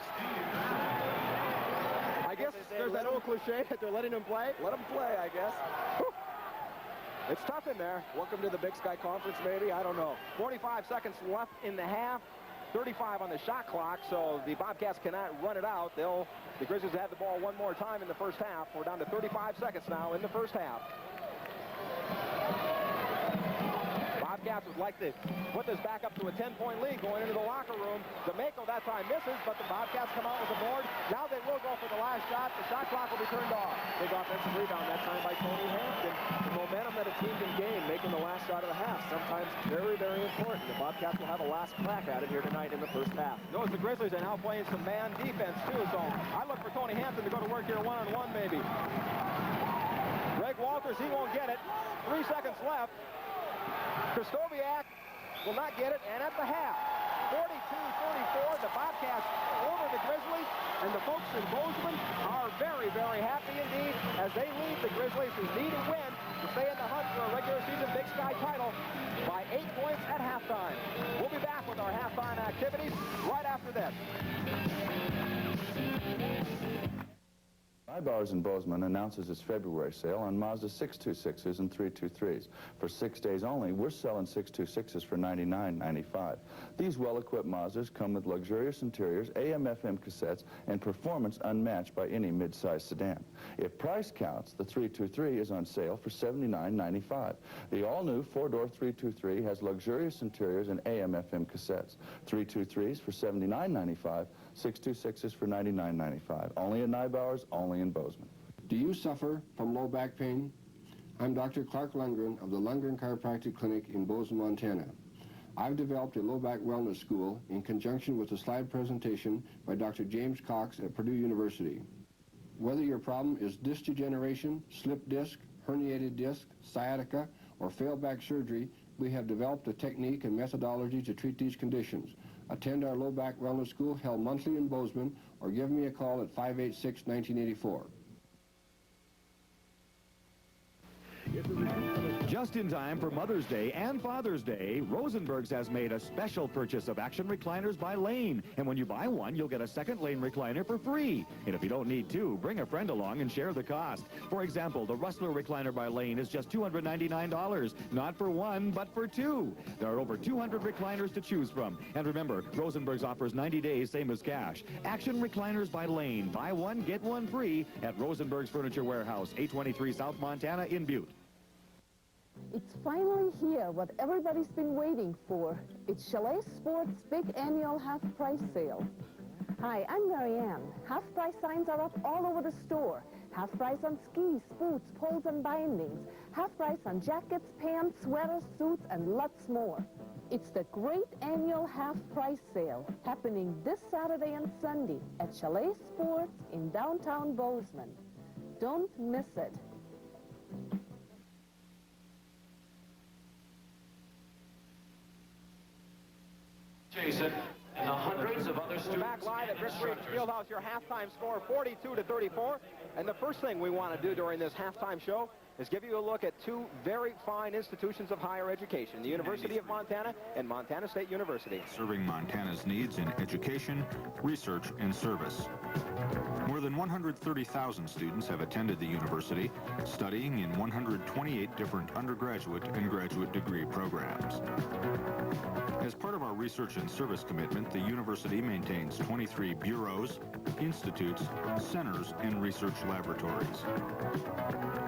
I guess there's that old cliche that they're letting him play. Let him play, I guess. Whew. It's tough in there. Welcome to the Big Sky Conference, maybe. I don't know. 45 seconds left in the half. 35 on the shot clock, so the Bobcats cannot run it out. The Grizzlies have the ball one more time in the first half. We're down to 35 seconds now in the first half. Bobcats would like to put this back up to a 10-point lead going into the locker room. D'Amico that time misses, but the Bobcats come out with the board. Now they will go for the last shot. The shot clock will be turned off. Big offensive rebound that time by Tony Hampton. The momentum that a team can gain making the last shot of the half. Sometimes very, very important. The Bobcats will have a last crack at it here tonight in the first half. Notice the Grizzlies are now playing some man defense too, so I look for Tony Hampton to go to work here one-on-one maybe. Greg Walters, he won't get it. 3 seconds left. Krystkowiak will not get it, and at the half, 42-34, the Bobcats over the Grizzlies, and the folks in Bozeman are very, very happy indeed as they lead the Grizzlies who need a win to stay in the hunt for a regular season Big Sky title by 8 points at halftime. We'll be back with our halftime activities right after this. Nybauer's in Bozeman announces its February sale on Mazda 626s and 323s. For 6 days only, we're selling 626s for $99.95. These well-equipped Mazdas come with luxurious interiors, AM/FM cassettes, and performance unmatched by any mid-size sedan. If price counts, the 323 is on sale for $79.95. The all-new 4-door 323 has luxurious interiors and AM/FM cassettes. 323s for $79.95. 626s for $99.95. Only at Nybauer's, only in Bozeman. Do you suffer from low back pain? I'm Dr. Clark Lundgren of the Lundgren Chiropractic Clinic in Bozeman, Montana. I've developed a low back wellness school in conjunction with a slide presentation by Dr. James Cox at Purdue University. Whether your problem is disc degeneration, slip disc, herniated disc, sciatica, or failed back surgery, we have developed a technique and methodology to treat these conditions. Attend our low back wellness school held monthly in Bozeman or give me a call at 586-1984. Just in time for Mother's Day and Father's Day, Rosenberg's has made a special purchase of Action Recliners by Lane. And when you buy one, you'll get a second Lane recliner for free. And if you don't need two, bring a friend along and share the cost. For example, the Rustler recliner by Lane is just $299, not for one, but for two. There are over 200 recliners to choose from. And remember, Rosenberg's offers 90 days, same as cash. Action Recliners by Lane. Buy one, get one free at Rosenberg's Furniture Warehouse, 823 South Montana in Butte. It's finally here, what everybody's been waiting for. It's Chalet Sports' big annual half-price sale. Hi, I'm Mary Ann. Half-price signs are up all over the store. Half-price on skis, boots, poles, and bindings. Half-price on jackets, pants, sweaters, suits, and lots more. It's the great annual half-price sale happening this Saturday and Sunday at Chalet Sports in downtown Bozeman. Don't miss it. Jason, and the hundreds of other students. We're back live at Rick Reed Fieldhouse, your halftime score 42-34. And the first thing we want to do during this halftime show is give you a look at two very fine institutions of higher education, the University of Montana and Montana State University. Serving Montana's needs in education, research, and service. More than 130,000 students have attended the university, studying in 128 different undergraduate and graduate degree programs. As part of our research and service commitment, the university maintains 23 bureaus, institutes, centers, and research laboratories.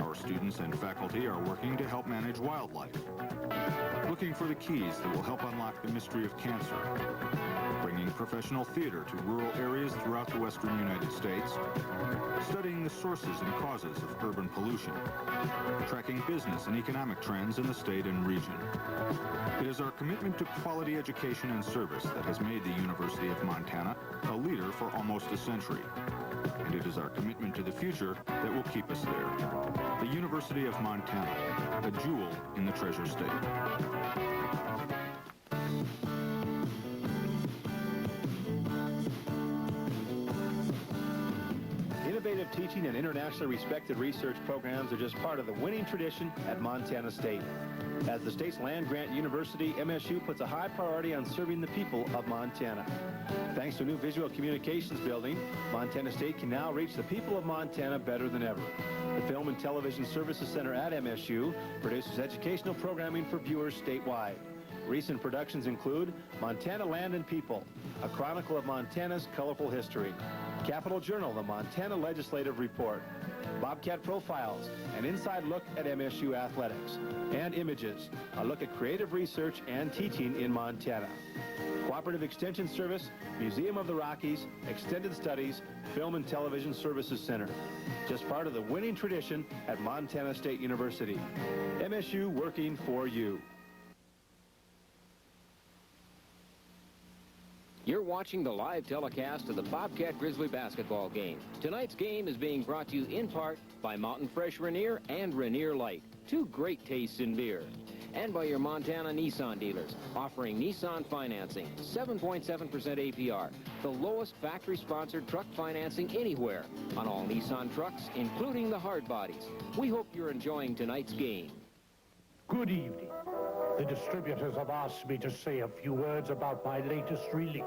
Our students and faculty are working to help manage wildlife, looking for the keys that will help unlock the mystery of cancer, bringing professional theater to rural areas throughout the western United States, studying the sources and causes of urban pollution, tracking business and economic trends in the state and region. It is our commitment to quality education and service that has made the University of Montana a leader for almost a century. And it is our commitment to the future that will keep us there. The University of Montana, a jewel in the Treasure State. Innovative teaching and internationally respected research programs are just part of the winning tradition at Montana State. As the state's land-grant university, MSU puts a high priority on serving the people of Montana. Thanks to a new visual communications building, Montana State can now reach the people of Montana better than ever. The Film and Television Services Center at MSU produces educational programming for viewers statewide. Recent productions include Montana Land and People, a chronicle of Montana's colorful history, Capital Journal, the Montana Legislative Report, Bobcat Profiles, an inside look at MSU athletics, and Images, a look at creative research and teaching in Montana. Cooperative Extension Service, Museum of the Rockies, Extended Studies, Film and Television Services Center. Just part of the winning tradition at Montana State University. MSU working for you. You're watching the live telecast of the Bobcat Grizzly basketball game. Tonight's game is being brought to you in part by Mountain Fresh Rainier and Rainier Light, two great tastes in beer. And by your Montana Nissan dealers, offering Nissan financing, 7.7% APR, the lowest factory-sponsored truck financing anywhere on all Nissan trucks, including the hard bodies. We hope you're enjoying tonight's game. Good evening. The distributors have asked me to say a few words about my latest release.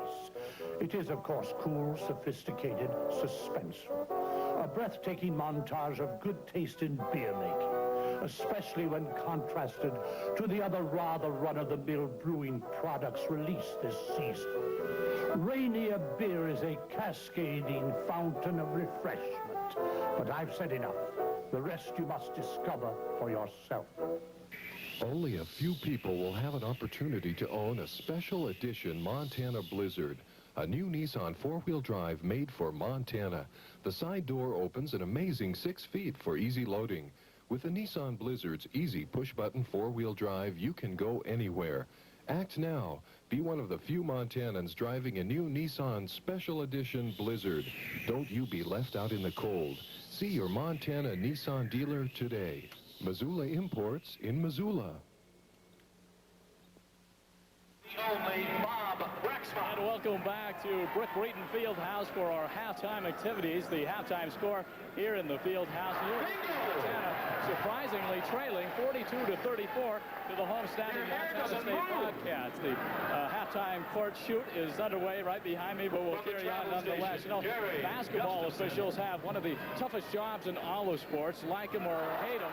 It is, of course, cool, sophisticated, suspenseful. A breathtaking montage of good taste in beer making, especially when contrasted to the other rather run-of-the-mill brewing products released this season. Rainier beer is a cascading fountain of refreshment. But I've said enough. The rest you must discover for yourself. Only a few people will have an opportunity to own a special edition Montana Blizzard, a new Nissan four-wheel drive made for Montana. The side door opens an amazing 6 feet for easy loading. With the Nissan Blizzard's easy push-button four-wheel drive, you can go anywhere. Act now. Be one of the few Montanans driving a new Nissan Special Edition Blizzard. Don't you be left out in the cold. See your Montana Nissan dealer today. Missoula Imports in Missoula. Only Bob Rexma. And welcome back to Brooke Breeden Fieldhouse for our halftime activities. The halftime score here in the Fieldhouse. Montana surprisingly trailing 42-34 to the home-standing Montana State Bobcats. The halftime court shoot is underway right behind me, but we'll carry on nonetheless. You know, basketball officials have one of the toughest jobs in all of sports. Like them or hate them,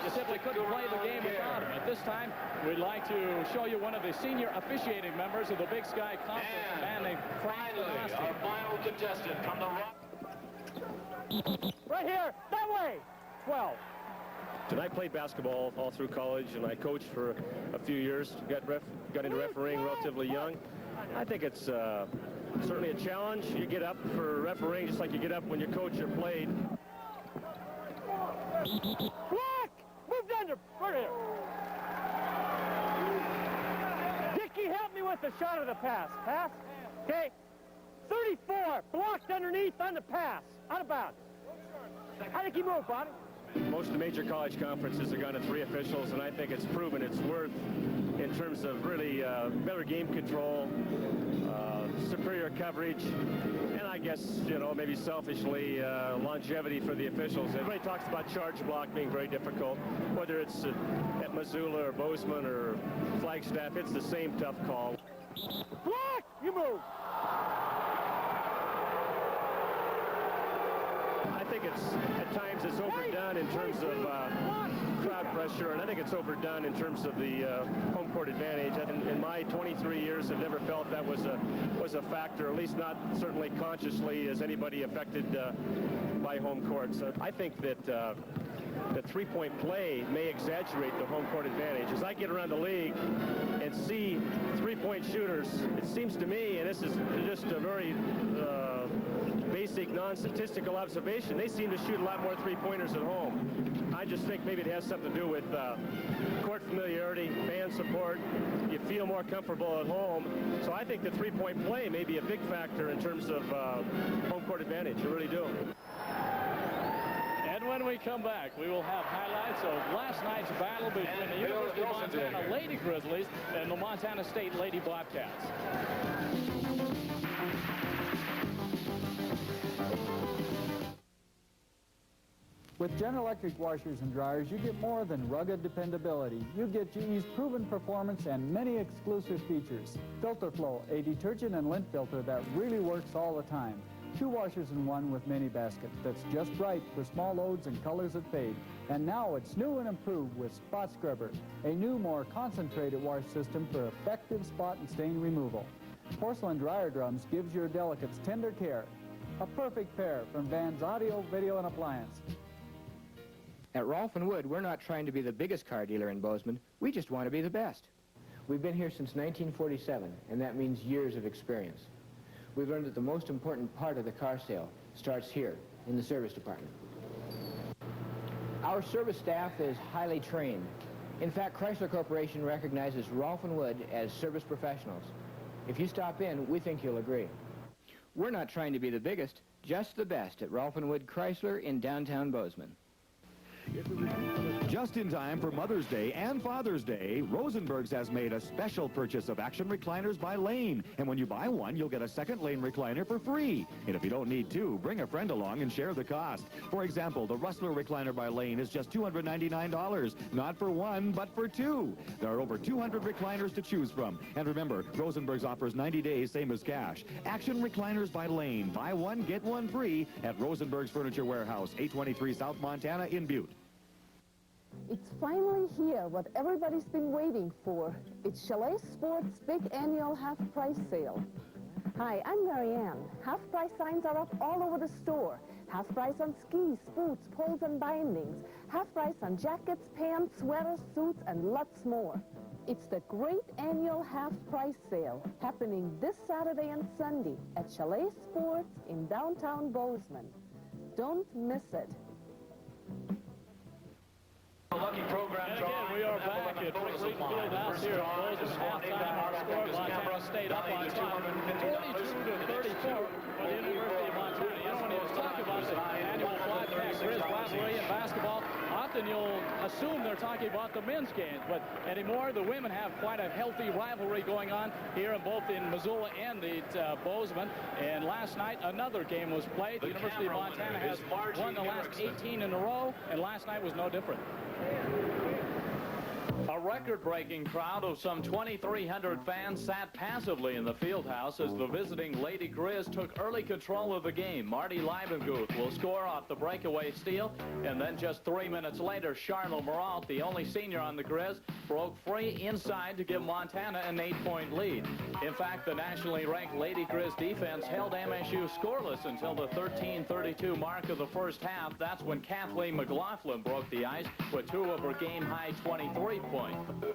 you simply couldn't play the game without him. At this time, we'd like to show you one of the senior officiating members of the Big Sky Conference, a man named Frank Lasky. Our final contestant from the rock. Right here, that way, 12. I played basketball all through college, and I coached for a few years. Got into refereeing relatively young. I think it's certainly a challenge. You get up for refereeing just like you get up when you coach or played. Block! Moved under. Right here. Dickey, help me with the shot of the pass. Pass. Okay. 34. Blocked underneath on the pass. Out of bounds. I think he moved, Bobby. Most of the major college conferences have gone to 3 officials, and I think it's proven its worth in terms of really better game control, superior coverage, and I guess, you know, maybe selfishly, longevity for the officials. Everybody talks about charge block being very difficult, whether it's at Missoula or Bozeman or Flagstaff, it's the same tough call. Block! You move! I think at times it's overdone in terms of crowd pressure, and I think it's overdone in terms of the home court advantage. In my 23 years, I've never felt that was a factor, at least not certainly consciously as anybody affected by home court. So I think that the three-point play may exaggerate the home court advantage. As I get around the league and see three-point shooters, it seems to me, and this is just a very basic non-statistical observation, they seem to shoot a lot more three-pointers at home. I just think maybe it has something to do with court familiarity, fan support. You feel more comfortable at home. So I think the three-point play may be a big factor in terms of home court advantage. I really do. And when we come back, we will have highlights of last night's battle between the University of Montana Lady Grizzlies and the Montana State Lady Bobcats. With General Electric washers and dryers, you get more than rugged dependability. You get GE's proven performance and many exclusive features. Filter Flow, a detergent and lint filter that really works all the time. 2 washers in 1 with mini basket. That's just right for small loads and colors that fade. And now it's new and improved with Spot Scrubber, a new, more concentrated wash system for effective spot and stain removal. Porcelain dryer drums gives your delicates tender care. A perfect pair from Van's Audio, Video, and Appliance. At Rolf & Wood, we're not trying to be the biggest car dealer in Bozeman. We just want to be the best. We've been here since 1947, and that means years of experience. We've learned that the most important part of the car sale starts here, in the service department. Our service staff is highly trained. In fact, Chrysler Corporation recognizes Rolf & Wood as service professionals. If you stop in, we think you'll agree. We're not trying to be the biggest, just the best at Rolf & Wood Chrysler in downtown Bozeman. Just in time for Mother's Day and Father's Day, Rosenberg's has made a special purchase of Action Recliners by Lane. And when you buy one, you'll get a second Lane recliner for free. And if you don't need two, bring a friend along and share the cost. For example, the Rustler Recliner by Lane is just $299. Not for one, but for two. There are over 200 recliners to choose from. And remember, Rosenberg's offers 90 days, same as cash. Action Recliners by Lane. Buy one, get one free at Rosenberg's Furniture Warehouse, 823 South Montana in Butte. It's finally here, what everybody's been waiting for. It's Chalet Sports' big annual half-price sale. Hi, I'm Mary Ann. Half-price signs are up all over the store. Half price on skis, boots, poles, and bindings. Half price on jackets, pants, sweaters, suits, and lots more. It's the great annual half-price sale happening this Saturday and Sunday at Chalet Sports in downtown Bozeman. Don't miss it. Lucky program. And again, we are back at Brick Reed Field House here at Bozeman. Halftime, our score, Montana State up on top, 42-34 for the University of Montana. You know, when you talk about the annual Bobcat Grizz rivalry in basketball, often you'll assume they're talking about the men's games, but anymore, the women have quite a healthy rivalry going on here in both in Missoula and the Bozeman. And last night, another game was played. The University of Montana has won the last 18 in a row, and last night was no different. A record-breaking crowd of some 2,300 fans sat passively in the field house as the visiting Lady Grizz took early control of the game. Marty Leibenguth will score off the breakaway steal, and then just 3 minutes later, Charlotte Moralt, the only senior on the Grizz, broke free inside to give Montana an 8-point lead. In fact, the nationally ranked Lady Grizz defense held MSU scoreless until the 13:32 mark of the first half. That's when Kathleen McLaughlin broke the ice with 2 of her game-high 23 points.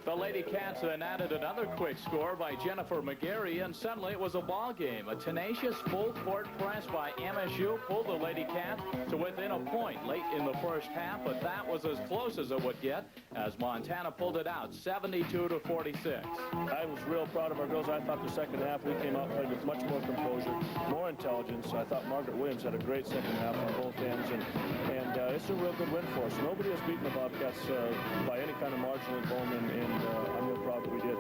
The Lady Cats then added another quick score by Jennifer McGarry, and suddenly it was a ball game. A tenacious full-court press by MSU pulled the Lady Cats to within a point late in the first half, but that was as close as it would get as Montana pulled it out 72-46. I was real proud of our girls. I thought the second half we came out played with much more composure, more intelligence. I thought Margaret Williams had a great second half on both ends, and it's a real good win for us. Nobody has beaten the Bobcats by any kind of margin at Bowman, and I'm real proud that we did.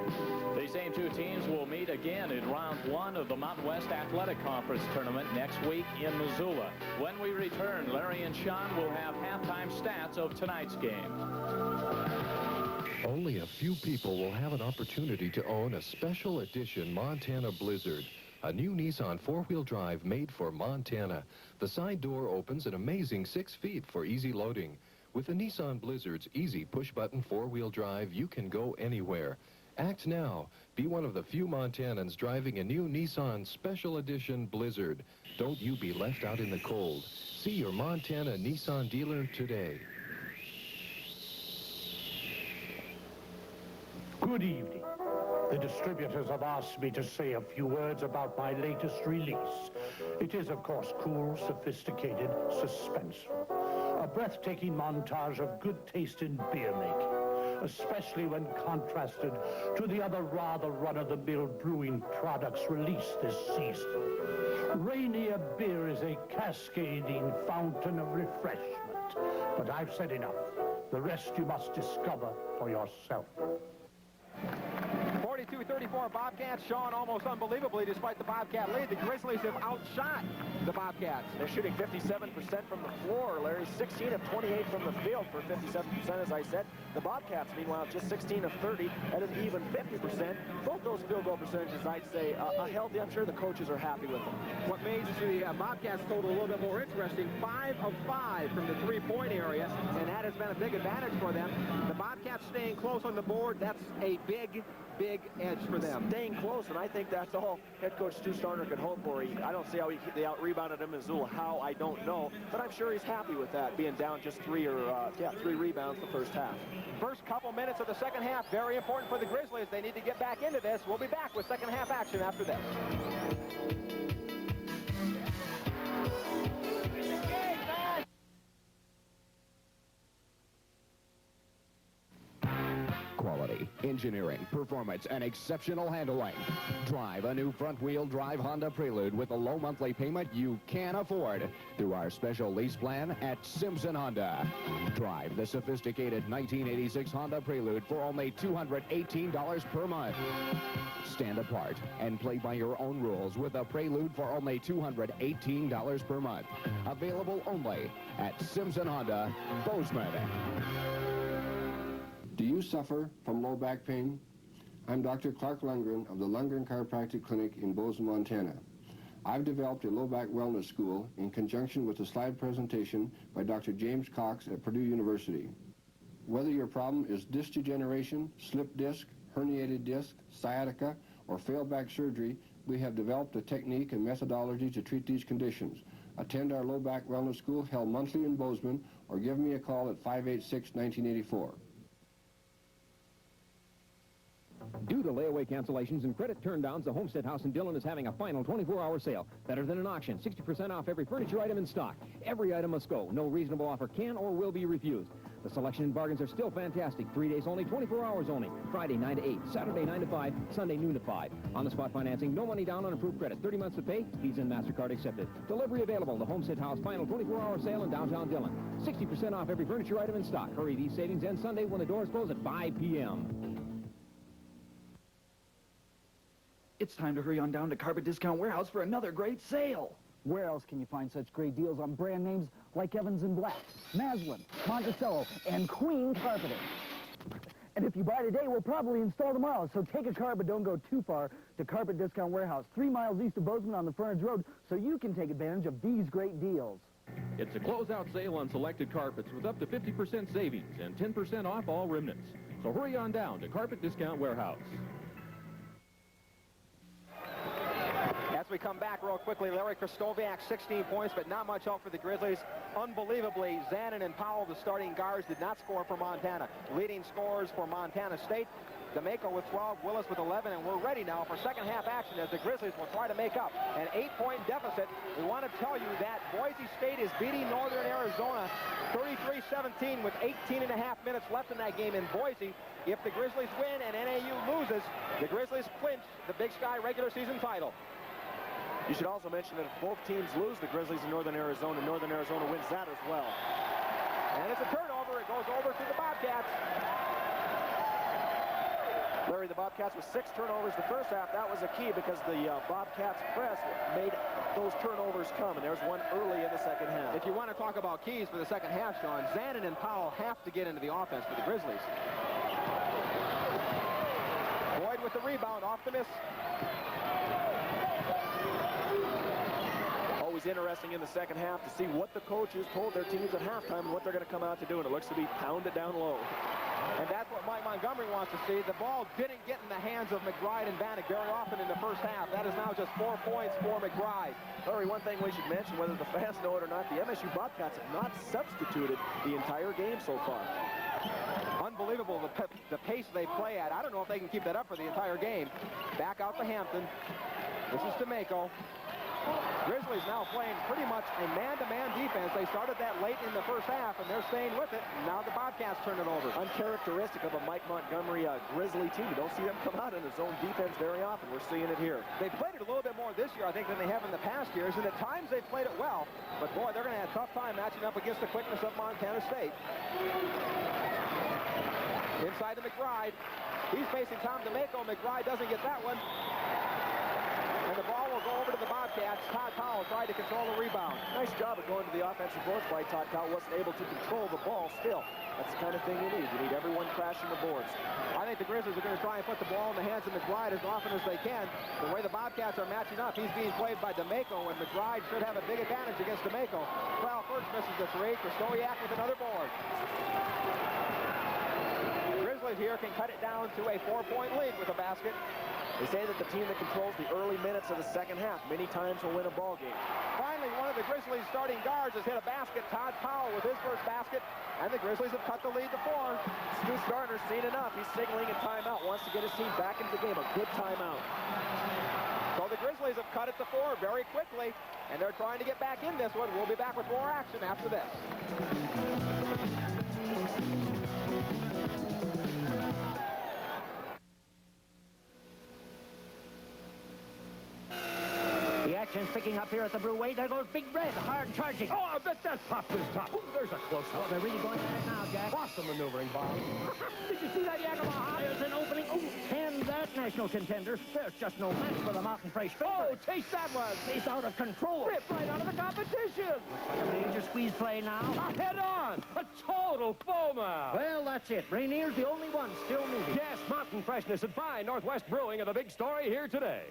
These same two teams will meet again in round 1 of the Mountain West Athletic Conference tournament next week in Missoula. When we return, Larry and Sean will have halftime stats of tonight's game. Only a few people will have an opportunity to own a special edition Montana Blizzard, a new Nissan 4-wheel drive made for Montana. The side door opens an amazing 6 feet for easy loading. With the Nissan Blizzard's easy push-button 4-wheel drive, you can go anywhere. Act now. Be one of the few Montanans driving a new Nissan Special Edition Blizzard. Don't you be left out in the cold. See your Montana Nissan dealer today. Good evening. The distributors have asked me to say a few words about my latest release. It is, of course, cool, sophisticated, suspenseful. A breathtaking montage of good taste in beer making, especially when contrasted to the other rather run-of-the-mill brewing products released this season. Rainier Beer is a cascading fountain of refreshment. But I've said enough. The rest you must discover for yourself. 42-34 24 Bobcats. Sean, almost unbelievably, despite the Bobcat lead, the Grizzlies have outshot the Bobcats. They're shooting 57% from the floor, Larry. 16 of 28 from the field for 57%, as I said. The Bobcats, meanwhile, just 16 of 30 at an even 50%. Both those field goal percentages, I'd say, are healthy. I'm sure the coaches are happy with them. What makes the Bobcats total a little bit more interesting, 5 of 5 from the three-point area, and that has been a big advantage for them. The Bobcats staying close on the board, that's a big edge for them. Staying close, and I think that's all head coach Stu Starner could hope for. I don't see how they out-rebounded him in Missoula. How, I don't know, but I'm sure he's happy with that, being down just three rebounds the first half. First couple minutes of the second half, very important for the Grizzlies. They need to get back into this. We'll be back with second half action after this. Quality, engineering, performance, and exceptional handling. Drive a new front-wheel drive Honda Prelude with a low monthly payment you can afford through our special lease plan at Simpson Honda. Drive the sophisticated 1986 Honda Prelude for only $218 per month. Stand apart and play by your own rules with a Prelude for only $218 per month. Available only at Simpson Honda, Bozeman. Do you suffer from low back pain? I'm Dr. Clark Lundgren of the Lundgren Chiropractic Clinic in Bozeman, Montana. I've developed a low back wellness school in conjunction with a slide presentation by Dr. James Cox at Purdue University. Whether your problem is disc degeneration, slip disc, herniated disc, sciatica, or failed back surgery, we have developed a technique and methodology to treat these conditions. Attend our low back wellness school held monthly in Bozeman or give me a call at 586-1984. Due to layaway cancellations and credit turndowns, the Homestead House in Dillon is having a final 24-hour sale. Better than an auction. 60% off every furniture item in stock. Every item must go. No reasonable offer can or will be refused. The selection and bargains are still fantastic. 3 days only, 24 hours only. Friday 9 to 8, Saturday 9 to 5, Sunday noon to 5. On-the-spot financing, no money down on approved credit. 30 months to pay, Visa and MasterCard accepted. Delivery available. The Homestead House final 24-hour sale in downtown Dillon. 60% off every furniture item in stock. Hurry, these savings end Sunday when the doors close at 5 p.m. It's time to hurry on down to Carpet Discount Warehouse for another great sale. Where else can you find such great deals on brand names like Evans & Black, Maslin, Monticello, and Queen Carpeting? And if you buy today, we'll probably install tomorrow. So take a car, but don't go too far, to Carpet Discount Warehouse, 3 miles east of Bozeman on the Furnace Road, so you can take advantage of these great deals. It's a closeout sale on selected carpets with up to 50% savings and 10% off all remnants. So hurry on down to Carpet Discount Warehouse. As we come back real quickly, Larry Krystkowiak, 16 points, but not much help for the Grizzlies. Unbelievably, Zanin and Powell, the starting guards, did not score for Montana. Leading scorers for Montana State, D'Amico with 12, Willis with 11, and we're ready now for second half action as the Grizzlies will try to make up an 8-point deficit. We want to tell you that Boise State is beating Northern Arizona 33-17 with 18 and a half minutes left in that game in Boise. If the Grizzlies win and NAU loses, the Grizzlies clinch the Big Sky regular season title. You should also mention that if both teams lose the Grizzlies in Northern Arizona wins that as well. And it's a turnover. It goes over to the Bobcats. Larry, the Bobcats with 6 turnovers the first half. That was a key because the Bobcats press made those turnovers come, and there's one early in the second half. If you want to talk about keys for the second half, Sean, Zanin and Powell have to get into the offense for the Grizzlies. Boyd with the rebound, off the miss. Always interesting in the second half to see what the coaches told their teams at halftime and what they're going to come out to do, and it looks to be pound it down low. And that's what Mike Montgomery wants to see. The ball didn't get in the hands of McBride and Bannock very often in the first half. That is now just 4 points for McBride. Larry, one thing we should mention, whether the fans know it or not, the MSU Bobcats have not substituted the entire game so far. Unbelievable the pace they play at. I don't know if they can keep that up for the entire game. Back out to Hampton. This is D'Amico. Grizzlies now playing pretty much a man-to-man defense. They started that late in the first half, and they're staying with it. Now the Bobcats turn it over. Uncharacteristic of a Mike Montgomery Grizzly team. You don't see them come out in the zone defense very often. We're seeing it here. They played it a little bit more this year, I think, than they have in the past years, and at times they've played it well. But, boy, they're going to have a tough time matching up against the quickness of Montana State. Inside to McBride. He's facing Tom DeMaco. McBride doesn't get that one. And the ball will go over to the Bobcats. Todd Powell tried to control the rebound. Nice job of going to the offensive boards by Todd Powell. Wasn't able to control the ball still. That's the kind of thing you need. You need everyone crashing the boards. I think the Grizzlies are going to try and put the ball in the hands of McBride as often as they can. The way the Bobcats are matching up, he's being played by DeMaco, and McBride should have a big advantage against DeMaco. Well, first misses the three. Krastowiak with another board. The Grizzlies here can cut it down to a 4-point lead with a basket. They say that the team that controls the early minutes of the second half many times will win a ball game. Finally, one of the Grizzlies starting guards has hit a basket. Todd Powell with his first basket, and the Grizzlies have cut the lead to 4. Stu Gardner's seen enough. He's signaling a timeout, wants to get his team back into the game. A good timeout. So the Grizzlies have cut it to 4 very quickly, and they're trying to get back in this one. We'll be back with more action after this. The action's picking up here at the Brew-Way. There goes Big Red, hard charging. Oh, I bet that popped his top. Ooh, there's a close one. Oh, they're really going at it now, Jack. Awesome maneuvering, Bob. Did you see that, Yakima? There's an opening. Oh, and that national contender. There's just no match for the Mountain Fresh favorite. Oh, taste that one. He's out of control. Ripped right out of the competition. Like a major squeeze play now. Head on. A total foul. Well, that's it. Rainier's the only one still moving. Yes, Mountain Freshness and fine Northwest Brewing are the big story here today.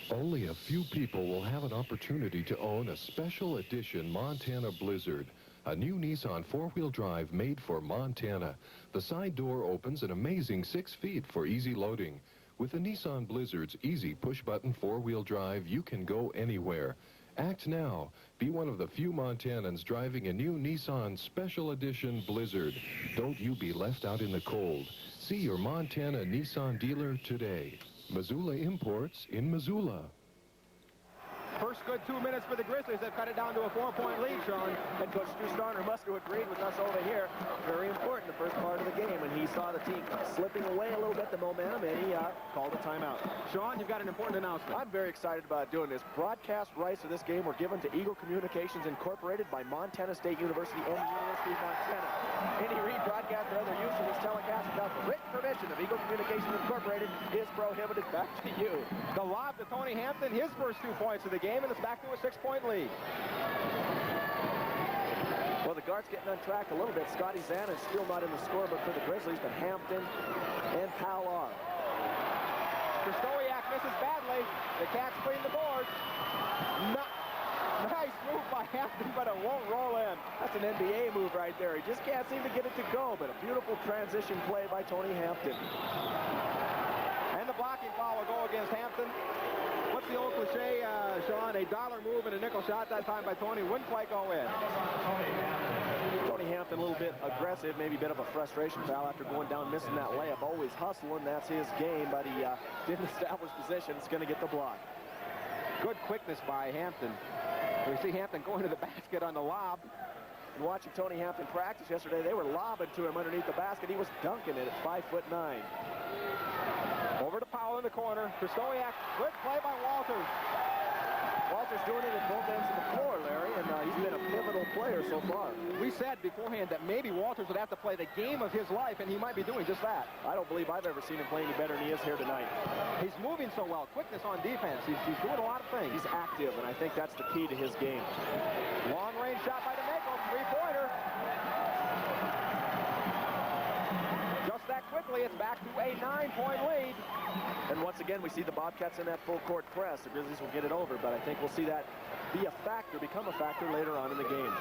Only a few people will have an opportunity to own a special edition Montana Blizzard, a new Nissan four-wheel drive made for Montana. The side door opens an amazing 6 feet for easy loading. With the Nissan Blizzard's easy push-button four-wheel drive, you can go anywhere. Act now. Be one of the few Montanans driving a new Nissan Special Edition Blizzard. Don't you be left out in the cold. See your Montana Nissan dealer today. Missoula Imports in Missoula. First good 2 minutes for the Grizzlies. They've cut it down to a 4-point lead, Sean. Head coach Stu Gardner must have agreed with us over here. Very important, the first part of the game, and he saw the team slipping away a little bit, the momentum, and he called a timeout. Sean, you've got an important announcement. I'm very excited about doing this. Broadcast rights of this game were given to Eagle Communications Incorporated by Montana State University and the University of Montana. Any rebroadcast or other use of this telecast without the written permission of Eagle Communications Incorporated is prohibited. Back to you. The lob to Tony Hampton, his first 2 points of the game, and it's back to a 6-point lead. Well, the guard's getting untracked a little bit. Scotty Zannon's still not in the scorebook for the Grizzlies, but Hampton and Powell are. Krastowiak misses badly. The Cats clean the board. Nice move by Hampton, but it won't roll in. That's an NBA move right there. He just can't seem to get it to go, but a beautiful transition play by Tony Hampton. And the blocking foul will go against Hampton. What's the old cliche, Sean? A dollar move and a nickel shot that time by Tony wouldn't quite go in. Tony Hampton a little bit aggressive, maybe a bit of a frustration foul after going down, missing that layup. Always hustling, that's his game, but he didn't establish position. It's going to get the block. Good quickness by Hampton. We see Hampton going to the basket on the lob. And watching Tony Hampton practice yesterday, they were lobbing to him underneath the basket. He was dunking it at 5'9". Over to Powell in the corner. Krastowiak, good play by Walters. Walters doing it at both ends of the floor, Larry, and he's been a pivotal player so far. We said beforehand that maybe Walters would have to play the game of his life, and he might be doing just that. I don't believe I've ever seen him play any better than he is here tonight. He's moving so well, quickness on defense. He's doing a lot of things. He's active, and I think that's the key to his game. Long-range shot by DeMaco, three-pointer. Just that quickly, it's back to a 9-point lead. And once again, we see the Bobcats in that full-court press. The Grizzlies will get it over, but I think we'll see that be a factor, become a factor later on in the game.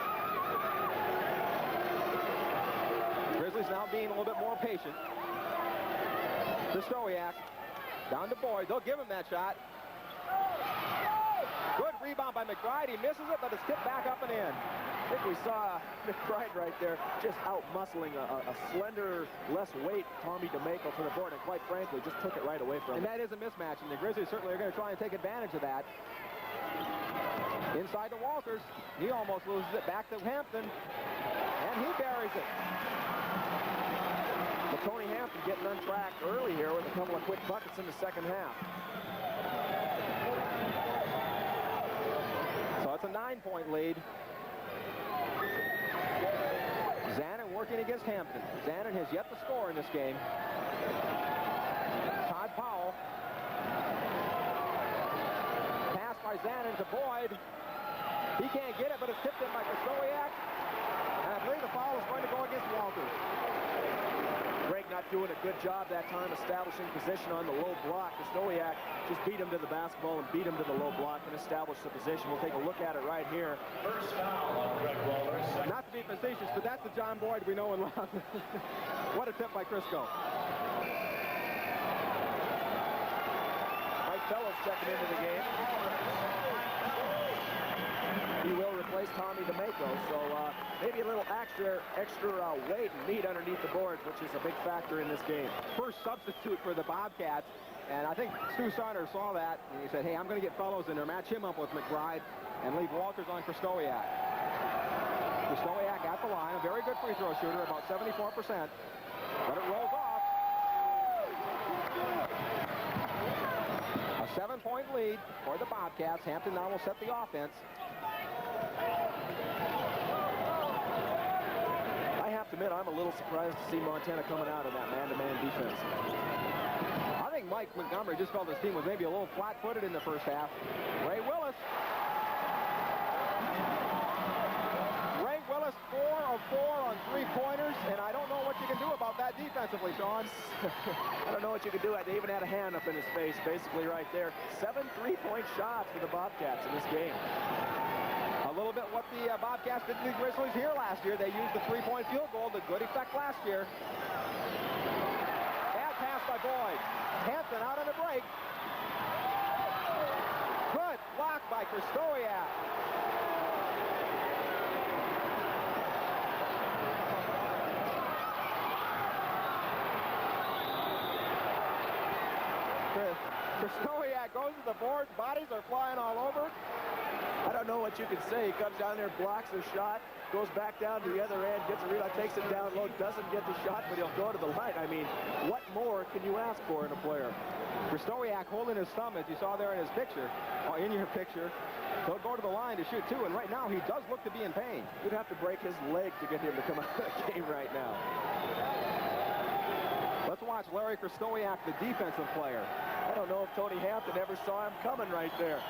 Grizzlies now being a little bit more patient. Krastowiak down to Boyd. They'll give him that shot. Good rebound by McBride. He misses it, but it's tipped back up and in. I think we saw McBride right there just out-muscling a slender, less weight Tommy DeMaco to the board, and quite frankly, just took it right away from him. And that is a mismatch, and the Grizzlies certainly are going to try and take advantage of that. Inside to Walters. He almost loses it back to Hampton, and he buries it. But Tony Hampton getting untracked early here with a couple of quick buckets in the second half. So it's a 9-point lead. Zannon working against Hampton. Zanin has yet to score in this game. Todd Powell. Pass by Zanin to Boyd. He can't get it, but it's tipped in by Krastowiak. And I believe the foul is going to go against Walters. Greg not doing a good job that time establishing position on the low block. Krastowiak just beat him to the basketball and beat him to the low block and established the position. We'll take a look at it right here. First foul on Greg Walters. Not to be facetious, but that's the John Boyd we know and love. What a tip by Crisco. Mike Fellows checking into the game. He will replace Tommy DeMaco, so maybe a little extra weight and meat underneath the boards, which is a big factor in this game. First substitute for the Bobcats, and I think Stu Saunders saw that, and he said, hey, I'm going to get Fellows in there, match him up with McBride, and leave Walters on Krastowiak. Krastowiak at the line, a very good free throw shooter, about 74%, but it rolls off. A 7-point lead for the Bobcats. Hampton now will set the offense. I have to admit, I'm a little surprised to see Montana coming out of that man-to-man defense. I think Mike Montgomery just felt his team was maybe a little flat-footed in the first half. Ray Willis. Ray Willis, 4 of 4 on three-pointers, and I don't know what you can do about that defensively, Sean. I don't know what you can do. They even had a hand up in his face, basically right there. 7 3-point shots for the Bobcats in this game. A little bit what the Bobcats did to the Grizzlies here last year. They used the three-point field goal to good effect last year. Bad pass by Boyd. Hampton out on the break. Good block by Krastowiak. Krastowiak goes to the board. Bodies are flying all over. I don't know what you can say. He comes down there, blocks the shot, goes back down to the other end, gets a rebound, takes it down low, doesn't get the shot, but he'll go to the line. I mean, what more can you ask for in a player? Krastowiak holding his thumb, as you saw there in his picture, or in your picture. He'll go to the line to shoot, too, and right now he does look to be in pain. You'd have to break his leg to get him to come out of the game right now. Let's watch Larry Krastowiak, the defensive player. I don't know if Tony Hampton ever saw him coming right there.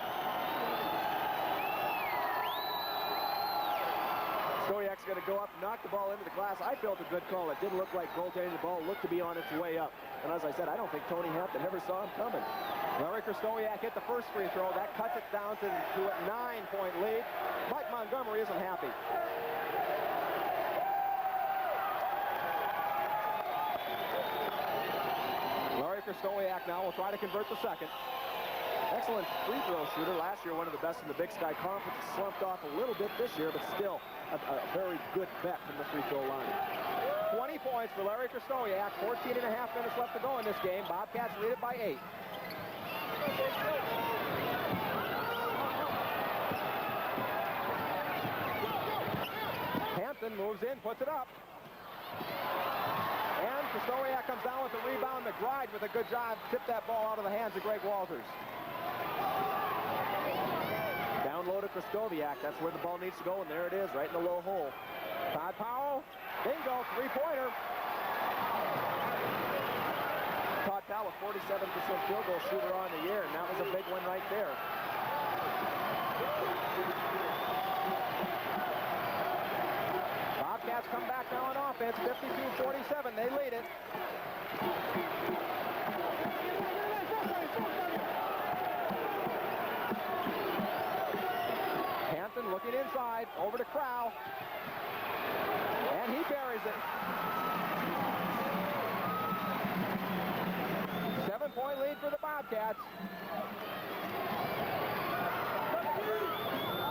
Krastowiak's going to go up, knock the ball into the glass. I felt a good call. It didn't look like goaltending. The ball looked to be on its way up. And as I said, I don't think Tony Hampton ever saw him coming. Larry Krastowiak hit the first free throw. That cuts it down to a 9-point lead. Mike Montgomery isn't happy. Larry Krastowiak now will try to convert the second. Excellent free throw shooter. Last year, one of the best in the Big Sky Conference. Slumped off a little bit this year, but still a very good bet from the free throw line. 20 points for Larry Krastowiak. 14 and a half minutes left to go in this game. Bobcats lead it by 8. Hampton moves in, puts it up. And Krastowiak comes down with the rebound. McBride with a good job. Tipped that ball out of the hands of Greg Walters. Down low to Krastowiak. That's where the ball needs to go, and there it is, right in the low hole. Todd Powell. Bingo, three-pointer. Todd Powell, 47% field goal shooter on the year, and that was a big one right there. Bobcats come back now on offense, 52-47. They lead it. Hampton looking inside, over to Crow. And he buries it. 7-point lead for the Bobcats.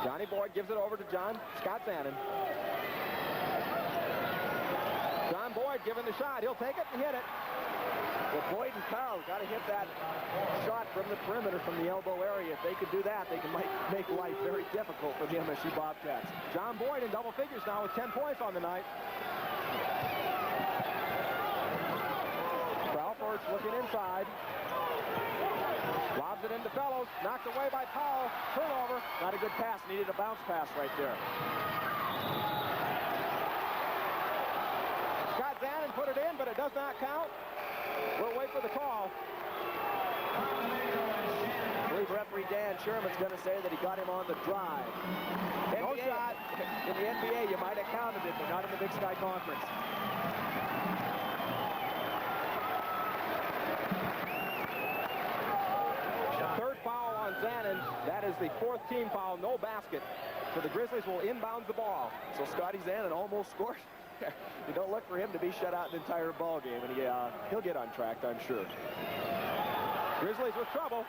Johnny Boyd gives it over to Scott Zanin. John Boyd giving the shot. He'll take it and hit it. Well, Boyd and Powell got to hit that shot from the perimeter, from the elbow area. If they could do that, they can make life very difficult for the MSU Bobcats. John Boyd in double figures now with 10 points on the night. Crawford's looking inside. Lobs it into Fellows. Knocked away by Powell. Turnover. Not a good pass. Needed a bounce pass right there. put it in, but it does not count. We'll wait for the call. I believe referee Dan Sherman's going to say that he got him on the drive. No shot. In the NBA, you might have counted it, but not in the Big Sky Conference. Third foul on Zanin. That is the fourth team foul, no basket. So the Grizzlies will inbound the ball. So Scotty Zanin almost scored. You don't look for him to be shut out the entire ball game, and he'll get on track, I'm sure. Grizzlies with trouble.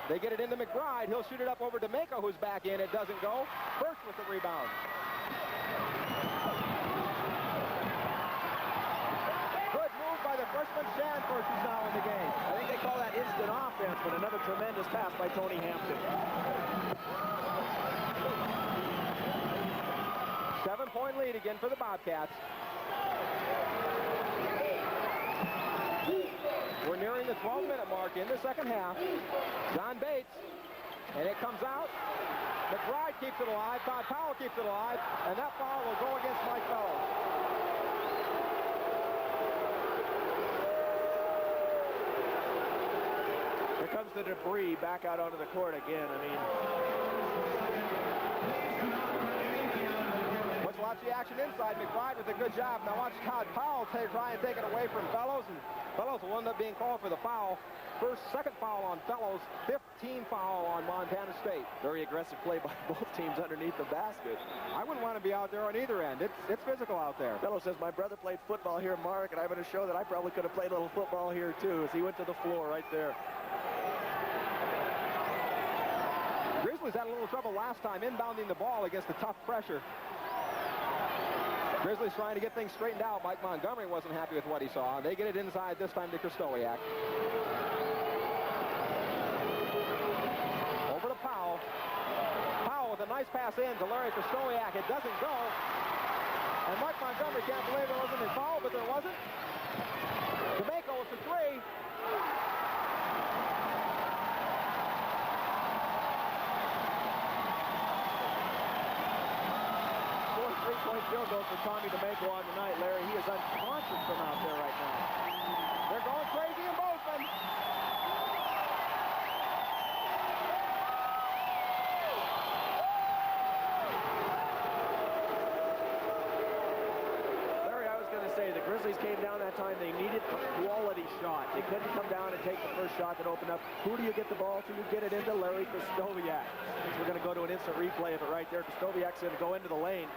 They get it into McBride. He'll shoot it up over to Mako, who's back in. It doesn't go. Birch with the rebound. Good move by the freshman Shanford, who's now in the game. I think they call that instant offense, but another tremendous pass by Tony Hampton. 7-point lead again for the Bobcats. We're nearing the 12-minute mark in the second half. John Bates, and it comes out. McBride keeps it alive. Todd Powell keeps it alive, and that foul will go against Mike Fellows. Here comes the debris back out onto the court again. I mean, let's watch the action inside. McBride with a good job. Now watch Todd Powell try and take it away from Fellows, and Fellows will end up being called for the foul. Second foul on Fellows, 15 foul on Montana State. Very aggressive play by both teams underneath the basket. I wouldn't want to be out there on either end. It's physical out there. Fellows says, my brother played football here, Mark, and I'm going to show that I probably could have played a little football here too, as he went to the floor right there. Grizzlies had a little trouble last time inbounding the ball against the tough pressure. Grizzlies trying to get things straightened out. Mike Montgomery wasn't happy with what he saw. They get it inside this time to Krystkowiak. Over to Powell. Powell with a nice pass in to Larry Krystkowiak. It doesn't go. And Mike Montgomery can't believe there wasn't a foul, but there wasn't. D'Amico with the three. Three-point field goal for Tommy D'Amico on the night, Larry. He is unconscious from out there right now. They're going crazy in Bozeman. Larry, I was going to say, the Grizzlies came down that time. They needed a quality shot. They couldn't come down and take the first shot that opened up. Who do you get the ball to? You get it into Larry Krystkowiak. So we're going to go to an instant replay of it right there. Krystkowiak's going to go into the lane.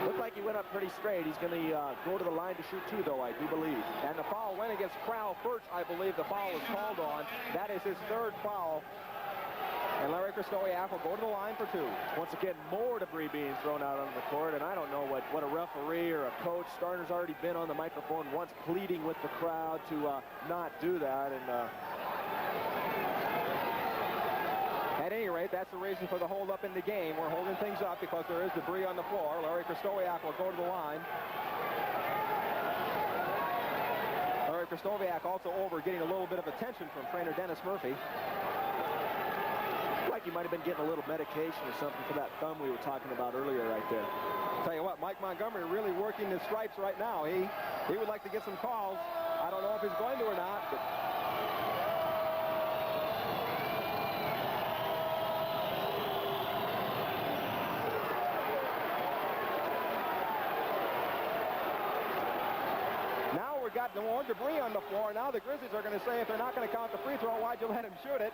Looked like he went up pretty straight. He's going to go to the line to shoot two, though, I do believe. And the foul went against Crowell Birch, I believe the foul was called on. That is his third foul. And Larry Krystkowiak will go to the line for two. Once again, more debris being thrown out on the court, and I don't know what a referee or a coach. Starner's already been on the microphone once pleading with the crowd to not do that. And at any rate, that's the reason for the hold-up in the game. We're holding things up because there is debris on the floor. Larry Krystkowiak will go to the line. Larry Krystkowiak also over getting a little bit of attention from trainer Dennis Murphy. Like he might have been getting a little medication or something for that thumb we were talking about earlier right there. Tell you what, Mike Montgomery really working his stripes right now. He would like to get some calls. I don't know if he's going to or not, but got more debris on the floor. Now the Grizzlies are going to say if they're not going to count the free throw, why'd you let him shoot it?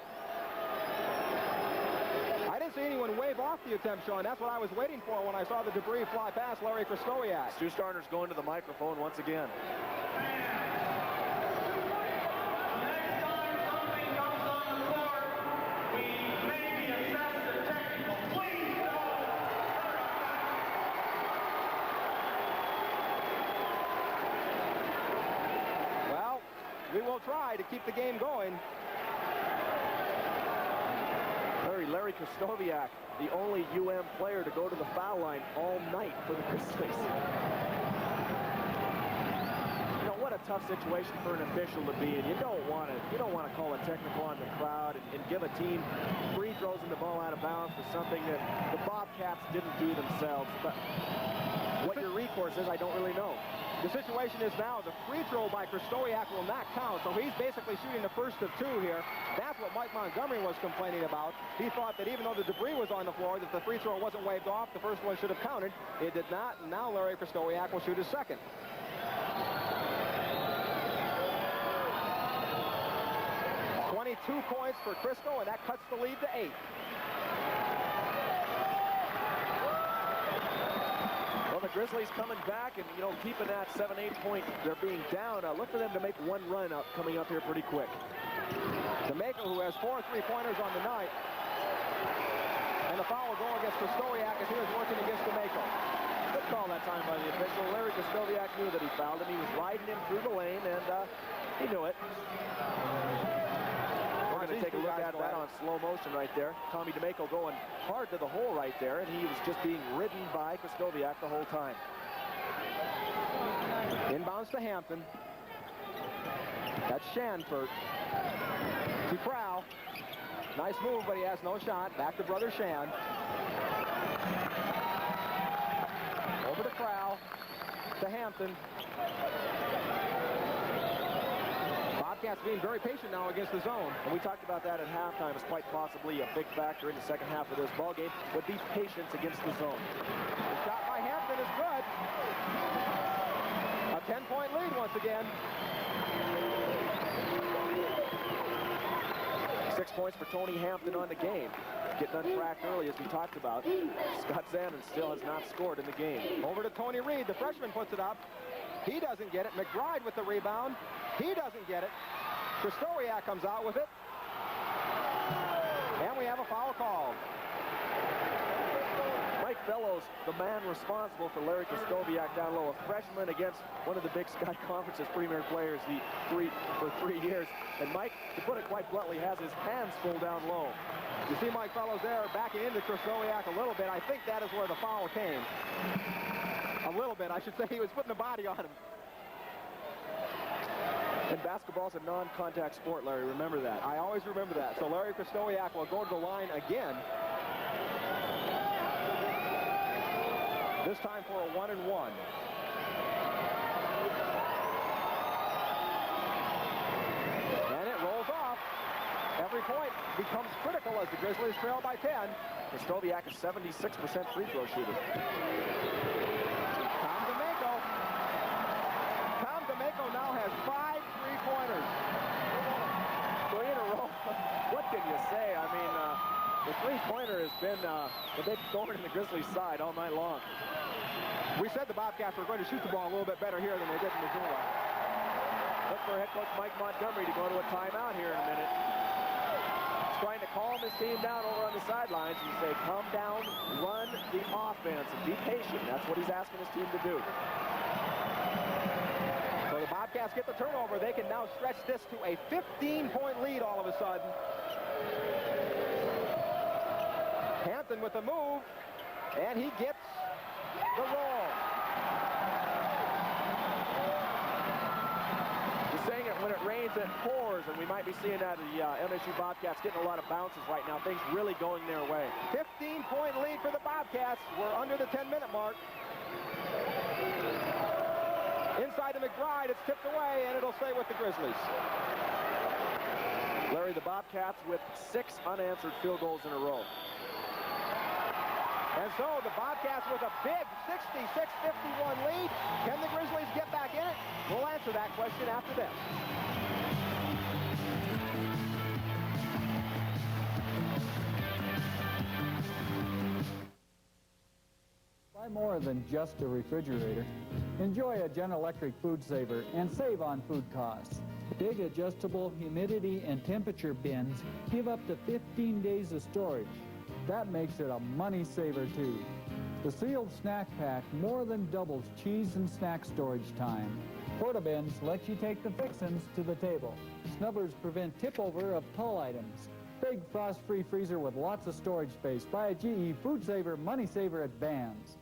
I didn't see anyone wave off the attempt, Sean. That's what I was waiting for when I saw the debris fly past Larry Krystkowiak. Stu Starner's going to the microphone once again. We will try to keep the game going. Larry Krystkowiak, the only UM player to go to the foul line all night for the Grizzlies. You know, what a tough situation for an official to be in. You don't want to call a technical on the crowd and give a team free throws and the ball out of bounds for something that the Bobcats didn't do themselves. But what your recourse is, I don't really know. The situation is now the free throw by Krystkowiak will not count, so he's basically shooting the first of two here. That's what Mike Montgomery was complaining about. He thought that even though the debris was on the floor, that the free throw wasn't waved off, the first one should have counted. It did not, and now Larry Krystkowiak will shoot his second. .22 points for Crisco, and that cuts the lead to 8. Well, the Grizzlies coming back and, keeping that 7-8 point. They're being down. Look for them to make one run coming up here pretty quick. D'Amico, who has 4 3-pointers on the night. And the foul will go against Krystkowiak as he was working against D'Amico. Good call that time by the official. Larry Krystkowiak knew that he fouled him. He was riding him through the lane, and he knew it. We're going to take a look at that on slow motion right there. Tommy D'Amico going hard to the hole right there, and he was just being ridden by Krystkowiak the whole time. Inbounds to Hampton. That's Shanford. To Prow. Nice move, but he has no shot. Back to brother Shan. Over to Prow. To Hampton. Bobcats being very patient now against the zone. And we talked about that at halftime as quite possibly a big factor in the second half of this ball game would be patience against the zone. The shot by Hampton is good. A 10-point lead once again. 6 points for Tony Hampton on the game. Getting untracked early, as we talked about. Scott Zanon still has not scored in the game. Over to Tony Reed. The freshman puts it up. He doesn't get it. McBride with the rebound. He doesn't get it. Krystkowiak comes out with it. And we have a foul called. Mike Bellows, the man responsible for Larry Krystkowiak down low. A freshman against one of the Big Sky Conference's premier players for 3 years. And Mike, to put it quite bluntly, has his hands full down low. You see Mike Bellows there backing into Krystkowiak a little bit. I think that is where the foul came. A little bit, I should say. He was putting the body on him. And basketball's a non-contact sport, Larry. Remember that. I always remember that. So Larry Krystkowiak will go to the line again. This time for a 1-and-1. And it rolls off. Every point becomes critical as the Grizzlies trail by 10. Krystkowiak is 76% free throw shooter. Tom D'Amico now has 5 3-pointers. 3 in a row. What can you say? I mean, the three-pointer has been the big thorn in the Grizzlies' side all night long. We said the Bobcats were going to shoot the ball a little bit better here than they did in Missoula. Look for head coach Mike Montgomery to go to a timeout here in a minute. He's trying to calm his team down over on the sidelines and say, calm down, run the offense, and be patient. That's what he's asking his team to do. So the Bobcats get the turnover. They can now stretch this to a 15-point lead all of a sudden. Hampton with the move, and he gets the roll. He's saying it when it rains, it pours, and we might be seeing that the MSU Bobcats getting a lot of bounces right now. Things really going their way. 15-point lead for the Bobcats. We're under the 10-minute mark. Inside to McBride, it's tipped away, and it'll stay with the Grizzlies. Larry, the Bobcats with 6 unanswered field goals in a row. And so the Bobcats with a big 66-51 lead. Can the Grizzlies get back in it? We'll answer that question after this. Buy more than just a refrigerator. Enjoy a Gen Electric Food Saver and save on food costs. Big adjustable humidity and temperature bins give up to 15 days of storage. That makes it a money saver too. The sealed snack pack more than doubles cheese and snack storage time. Portabins let you take the fixins to the table. Snubblers prevent tip over of tall items. Big frost-free freezer with lots of storage space. Buy a GE Food Saver Money Saver at Vans.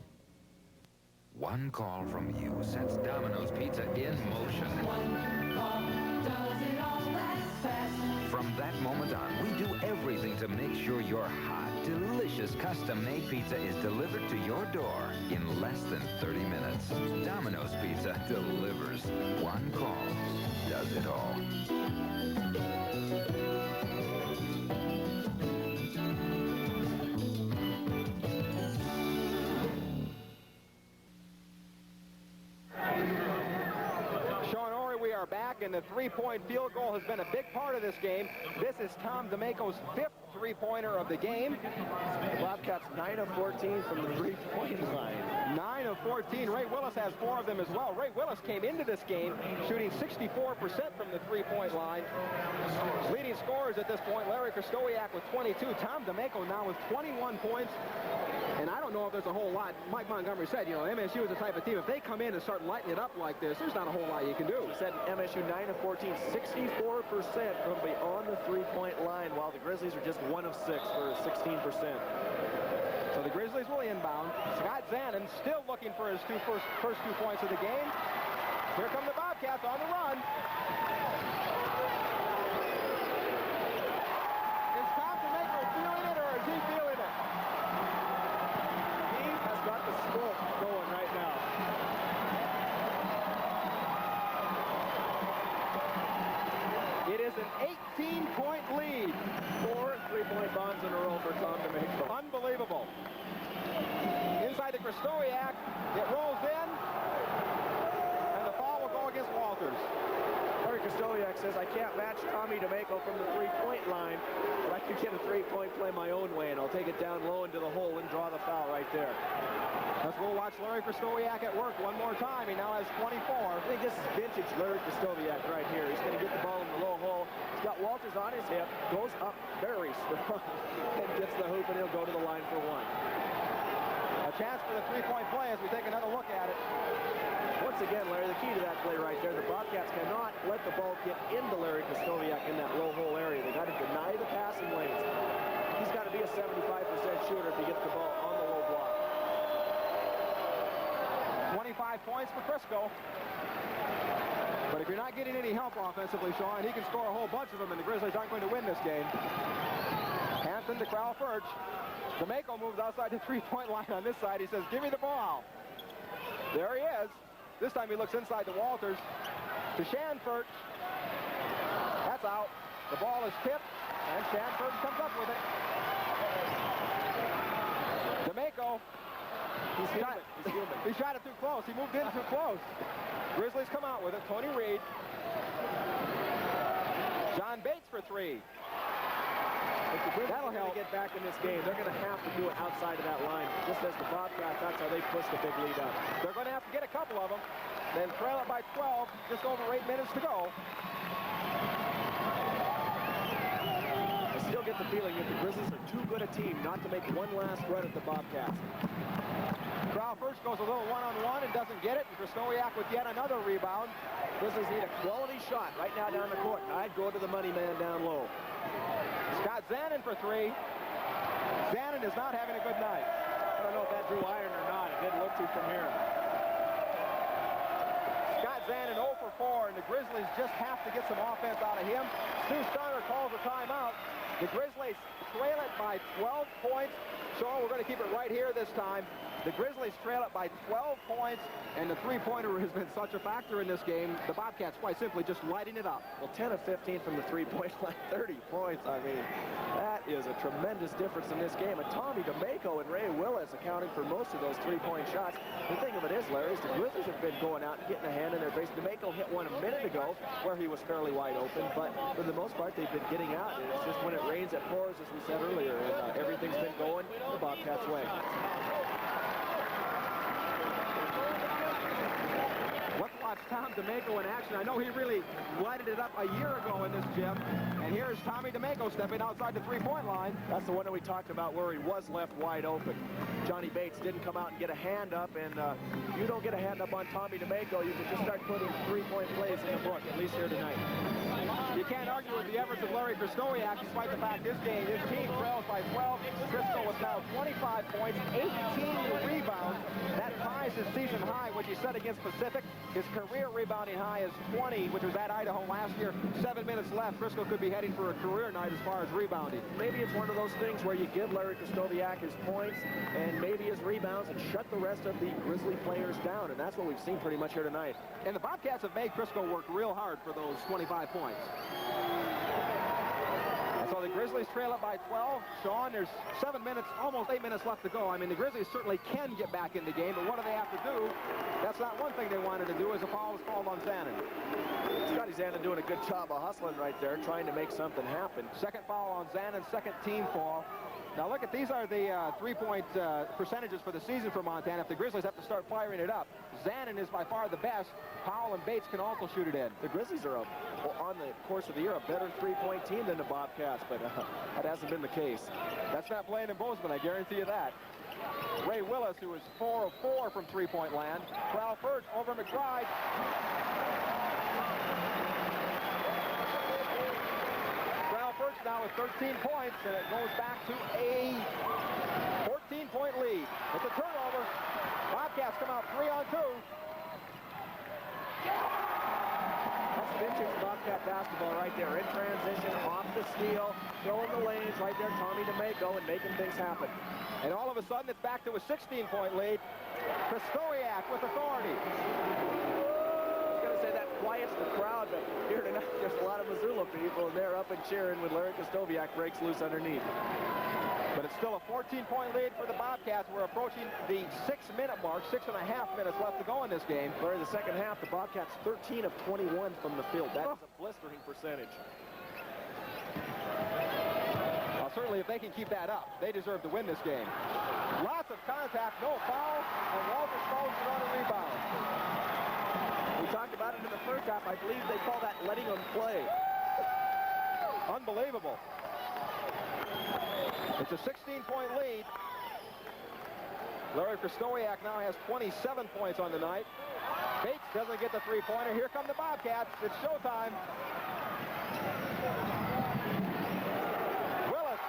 One call from you sets Domino's Pizza in motion. One call does it all that fast. From that moment on, we do everything to make sure your hot, delicious custom-made pizza is delivered to your door in less than 30 minutes. Domino's Pizza delivers. One call does it all. Back, and the three-point field goal has been a big part of this game. This is Tom D'Amico's 5th three-pointer of the game. The Bobcats 9 of 14 from the three-point line. 9 of 14. Ray Willis has 4 of them as well. Ray Willis came into this game shooting 64% from the three-point line. Leading scorers at this point, Larry Krystkowiak with 22. Tom D'Amico now with 21 points. And I don't know if there's a whole lot. Mike Montgomery said, you know, MSU is the type of team, if they come in and start lighting it up like this, there's not a whole lot you can do. He said MSU 9 of 14, 64% from beyond the three-point line, while the Grizzlies are just 1 of 6 for 16%. So the Grizzlies will inbound. Scott Zanin still looking for his first 2 points of the game. Here come the Bobcats on the run. Is Tom D'Amico feeling it, or is he feeling it? He has got the smoke going right now. It is an 18-point lead. 4 three-point bombs in a row for Tom D'Amico. Unbelievable. Inside the Krystkowiak, it rolls in, and the foul will go against Walters. Larry Krystkowiak says, I can't match Tommy D'Amico from the three-point line, but I can get a three-point play my own way, and I'll take it down low into the hole and draw the foul right there. Let's go watch Larry Krystkowiak at work one more time. He now has 24. I think this is vintage Larry Krystkowiak right here. He's going to get the ball in the low hole. He's got Walters on his hip, goes up very strong, and gets the hoop, and he'll go to the line for one. A chance for the three-point play as we take another look at it. Once again, Larry, the key to that play right there, the Bobcats cannot let the ball get into Larry Krystkowiak in that low hole area. They got to deny the passing lanes. He's got to be a 75% shooter if he gets the ball on the low block. 25 points for Crisco. But if you're not getting any help offensively, Sean, he can score a whole bunch of them, and the Grizzlies aren't going to win this game. Hansen to Kralfurch. D'Amico moves outside the three-point line on this side. He says, give me the ball. There he is. This time he looks inside to Walters. To Shanford. That's out. The ball is tipped, and Shanford comes up with it. D'Amico. He shot it too close. He moved in too close. Grizzlies come out with it. Tony Reed. John Bates for 3. If the Grizzlies are going to get back in this game, they're going to have to do it outside of that line. Just as the Bobcats, that's how they push the big lead up. They're going to have to get a couple of them. Then trail it by 12, just over 8 minutes to go. I still get the feeling that the Grizzlies are too good a team not to make one last run at the Bobcats. Kralfurch goes a little one-on-one and doesn't get it. And Krystkowiak with yet another rebound. Grizzlies need a quality shot right now down the court. I'd go to the money man down low. Scott Zanin for 3. Zanin is not having a good night. I don't know if that drew iron or not. It didn't look to from here. Scott Zanin 0 for 4, and the Grizzlies just have to get some offense out of him. Stu Starner calls a timeout. The Grizzlies trail it by 12 points. So we're going to keep it right here this time. The Grizzlies trail it by 12 points, and the three-pointer has been such a factor in this game. The Bobcats quite simply just lighting it up. Well, 10 of 15 from the three-point line, 30 points. I mean, that is a tremendous difference in this game. And Tommy D'Amico and Ray Willis accounting for most of those three-point shots. The thing of it is, Larry, is the Grizzlies have been going out and getting a hand in their face. D'Amico hit one a minute ago where he was fairly wide open, but for the most part, they've been getting out. And it's just when it rains, it pours, as we said earlier, and everything's been going the Bobcats' way. watch Tom D'Amico in action. I know he really lighted it up a year ago in this gym. And here's Tommy D'Amico stepping outside the three-point line. That's the one that we talked about where he was left wide open. Johnny Bates didn't come out and get a hand up, and you don't get a hand up on Tommy D'Amico, you can just start putting three-point plays in the book, at least here tonight. You can't argue with the efforts of Larry Krystkowiak, despite the fact his team trails by 12. Frisco with now 25 points, 18 rebounds. That ties his season high, which he set against Pacific. His career rebounding high is 20, which was at Idaho last year. 7 minutes left. Frisco could be heading for a career night as far as rebounding. Maybe it's one of those things where you give Larry Krystkowiak his points and maybe his rebounds and shut the rest of the Grizzly players down, and that's what we've seen pretty much here tonight. And the Bobcats have made Frisco work real hard for those 25 points. So the Grizzlies trail up by 12. Sean, there's 7 minutes, almost 8 minutes left to go. I mean, the Grizzlies certainly can get back in the game, but what do they have to do? That's not one thing they wanted to do, as a foul was called on Zanin. Scotty Zanin doing a good job of hustling right there, trying to make something happen. Second foul on Zanin, second team foul. Now look at, these are the three-point percentages for the season for Montana. If the Grizzlies have to start firing it up, Zanin is by far the best. Powell and Bates can also shoot it in. The Grizzlies are, on the course of the year, a better three-point team than the Bobcats, but that hasn't been the case. That's not playing in Bozeman, I guarantee you that. Ray Willis, who is 4 of 4 from three-point land. Crawford over McBride. Crawford's now with 13 points, and it goes back to a 14-point lead. It's a turnover. Bobcats come out 3 on 2. That's vintage Bobcat basketball right there. In transition, off the steal, throwing the lanes right there, Tommy D'Amico, and making things happen. And all of a sudden, it's back to a 16-point lead. Krystkowiak with authority. I was going to say that quiets the crowd, but here tonight, there's a lot of Missoula people, and they're up and cheering when Larry Krystkowiak breaks loose underneath. But it's still a 14-point lead for the Bobcats. We're approaching the 6-minute mark, 6.5 minutes left to go in this game. Larry, the second half, the Bobcats 13 of 21 from the field. That is a blistering percentage. Well, certainly if they can keep that up, they deserve to win this game. Lots of contact, no foul, and Walter Stolz is on a rebound. We talked about it in the first half. I believe they call that letting them play. Unbelievable. It's a 16-point lead. Larry Krystkowiak now has 27 points on the night. Bates doesn't get the three-pointer. Here come the Bobcats. It's showtime. Willis.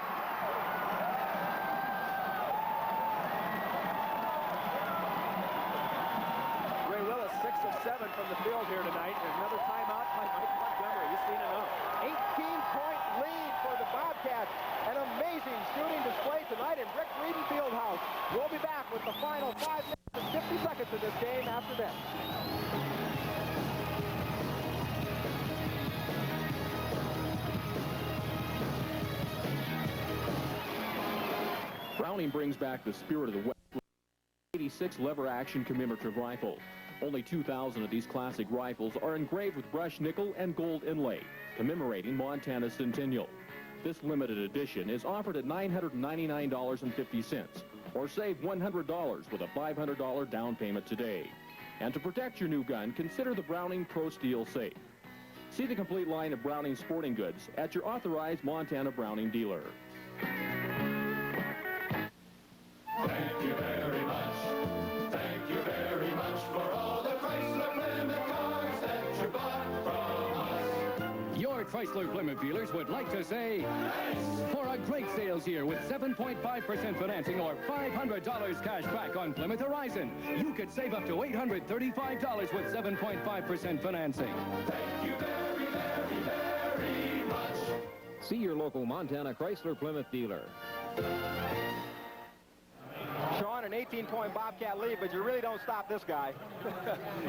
Ray Willis, 6 of 7 from the field here tonight. There's another timeout by Mike Montgomery. He's seen enough. 18-point lead for the Bobcats. An amazing shooting display tonight in Rick Reeden Fieldhouse. We'll be back with the final 5 minutes and 50 seconds of this game after this. Browning brings back the spirit of the West. 86 lever-action commemorative rifle. Only 2,000 of these classic rifles are engraved with brushed nickel and gold inlay, commemorating Montana's centennial. This limited edition is offered at $999.50, or save $100 with a $500 down payment today. And to protect your new gun, consider the Browning Pro Steel Safe. See the complete line of Browning sporting goods at your authorized Montana Browning dealer. Thank you very much. Thank you very much for all the Chrysler Plymouth cars that you bought from us. Your Chrysler Plymouth dealers would like to say, for a great sales year with 7.5% financing or $500 cash back on Plymouth Horizon, you could save up to $835 with 7.5% financing. Thank you very, very, very much. See your local Montana Chrysler Plymouth dealer. Sean, an 18-point Bobcat lead, but you really don't stop this guy.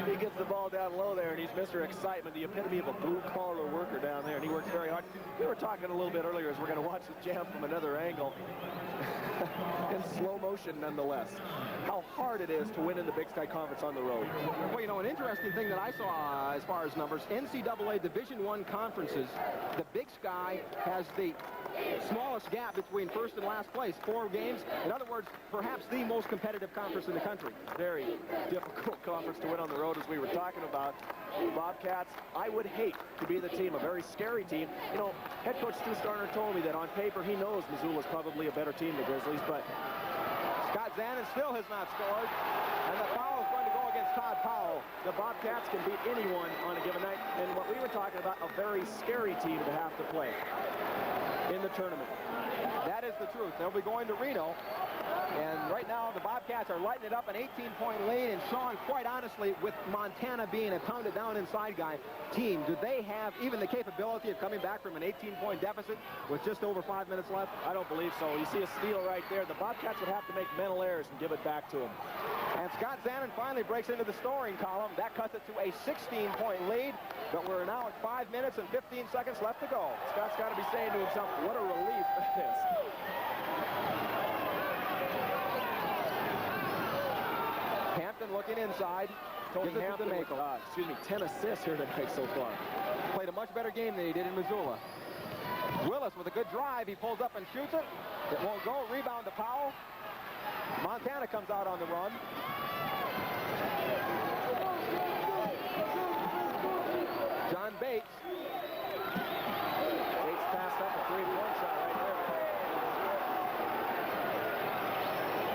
He gets the ball down low there, and he's Mr. Excitement, the epitome of a blue-collar worker down there, and he works very hard. We were talking a little bit earlier as we're going to watch the jam from another angle. In slow motion, nonetheless. How hard it is to win in the Big Sky Conference on the road. Well, you know, an interesting thing that I saw as far as numbers, NCAA Division I conferences, the Big Sky has the smallest enormous gap between first and last place. 4 games. In other words, perhaps the most competitive conference in the country. Very difficult conference to win on the road, as we were talking about. The Bobcats, I would hate to be the team, a very scary team. You know, head coach Stu Starner told me that on paper he knows Missoula's probably a better team than the Grizzlies, but Scott Zanin still has not scored, and the foul is going to go against Todd Powell. the Bobcats can beat anyone on a given night, and what we were talking about, a very scary team to have to play in the tournament. That is the truth. They'll be going to Reno. And right now, the Bobcats are lighting it up, an 18-point lead. And Sean, quite honestly, with Montana being a pounded-down inside guy team, do they have even the capability of coming back from an 18-point deficit with just over 5 minutes left? I don't believe so. You see a steal right there. The Bobcats would have to make mental errors and give it back to them. And Scott Zanin finally breaks into the scoring column. That cuts it to a 16-point lead. But we're now at 5 minutes and 15 seconds left to go. Scott's got to be saying to himself, what a relief this is. Hampton looking inside. Tony Hampton with, 10 assists here tonight so far. Played a much better game than he did in Missoula. Willis with a good drive. He pulls up and shoots it. It won't go. Rebound to Powell. Montana comes out on the run. John Bates. Bates passed up a three-point shot right there.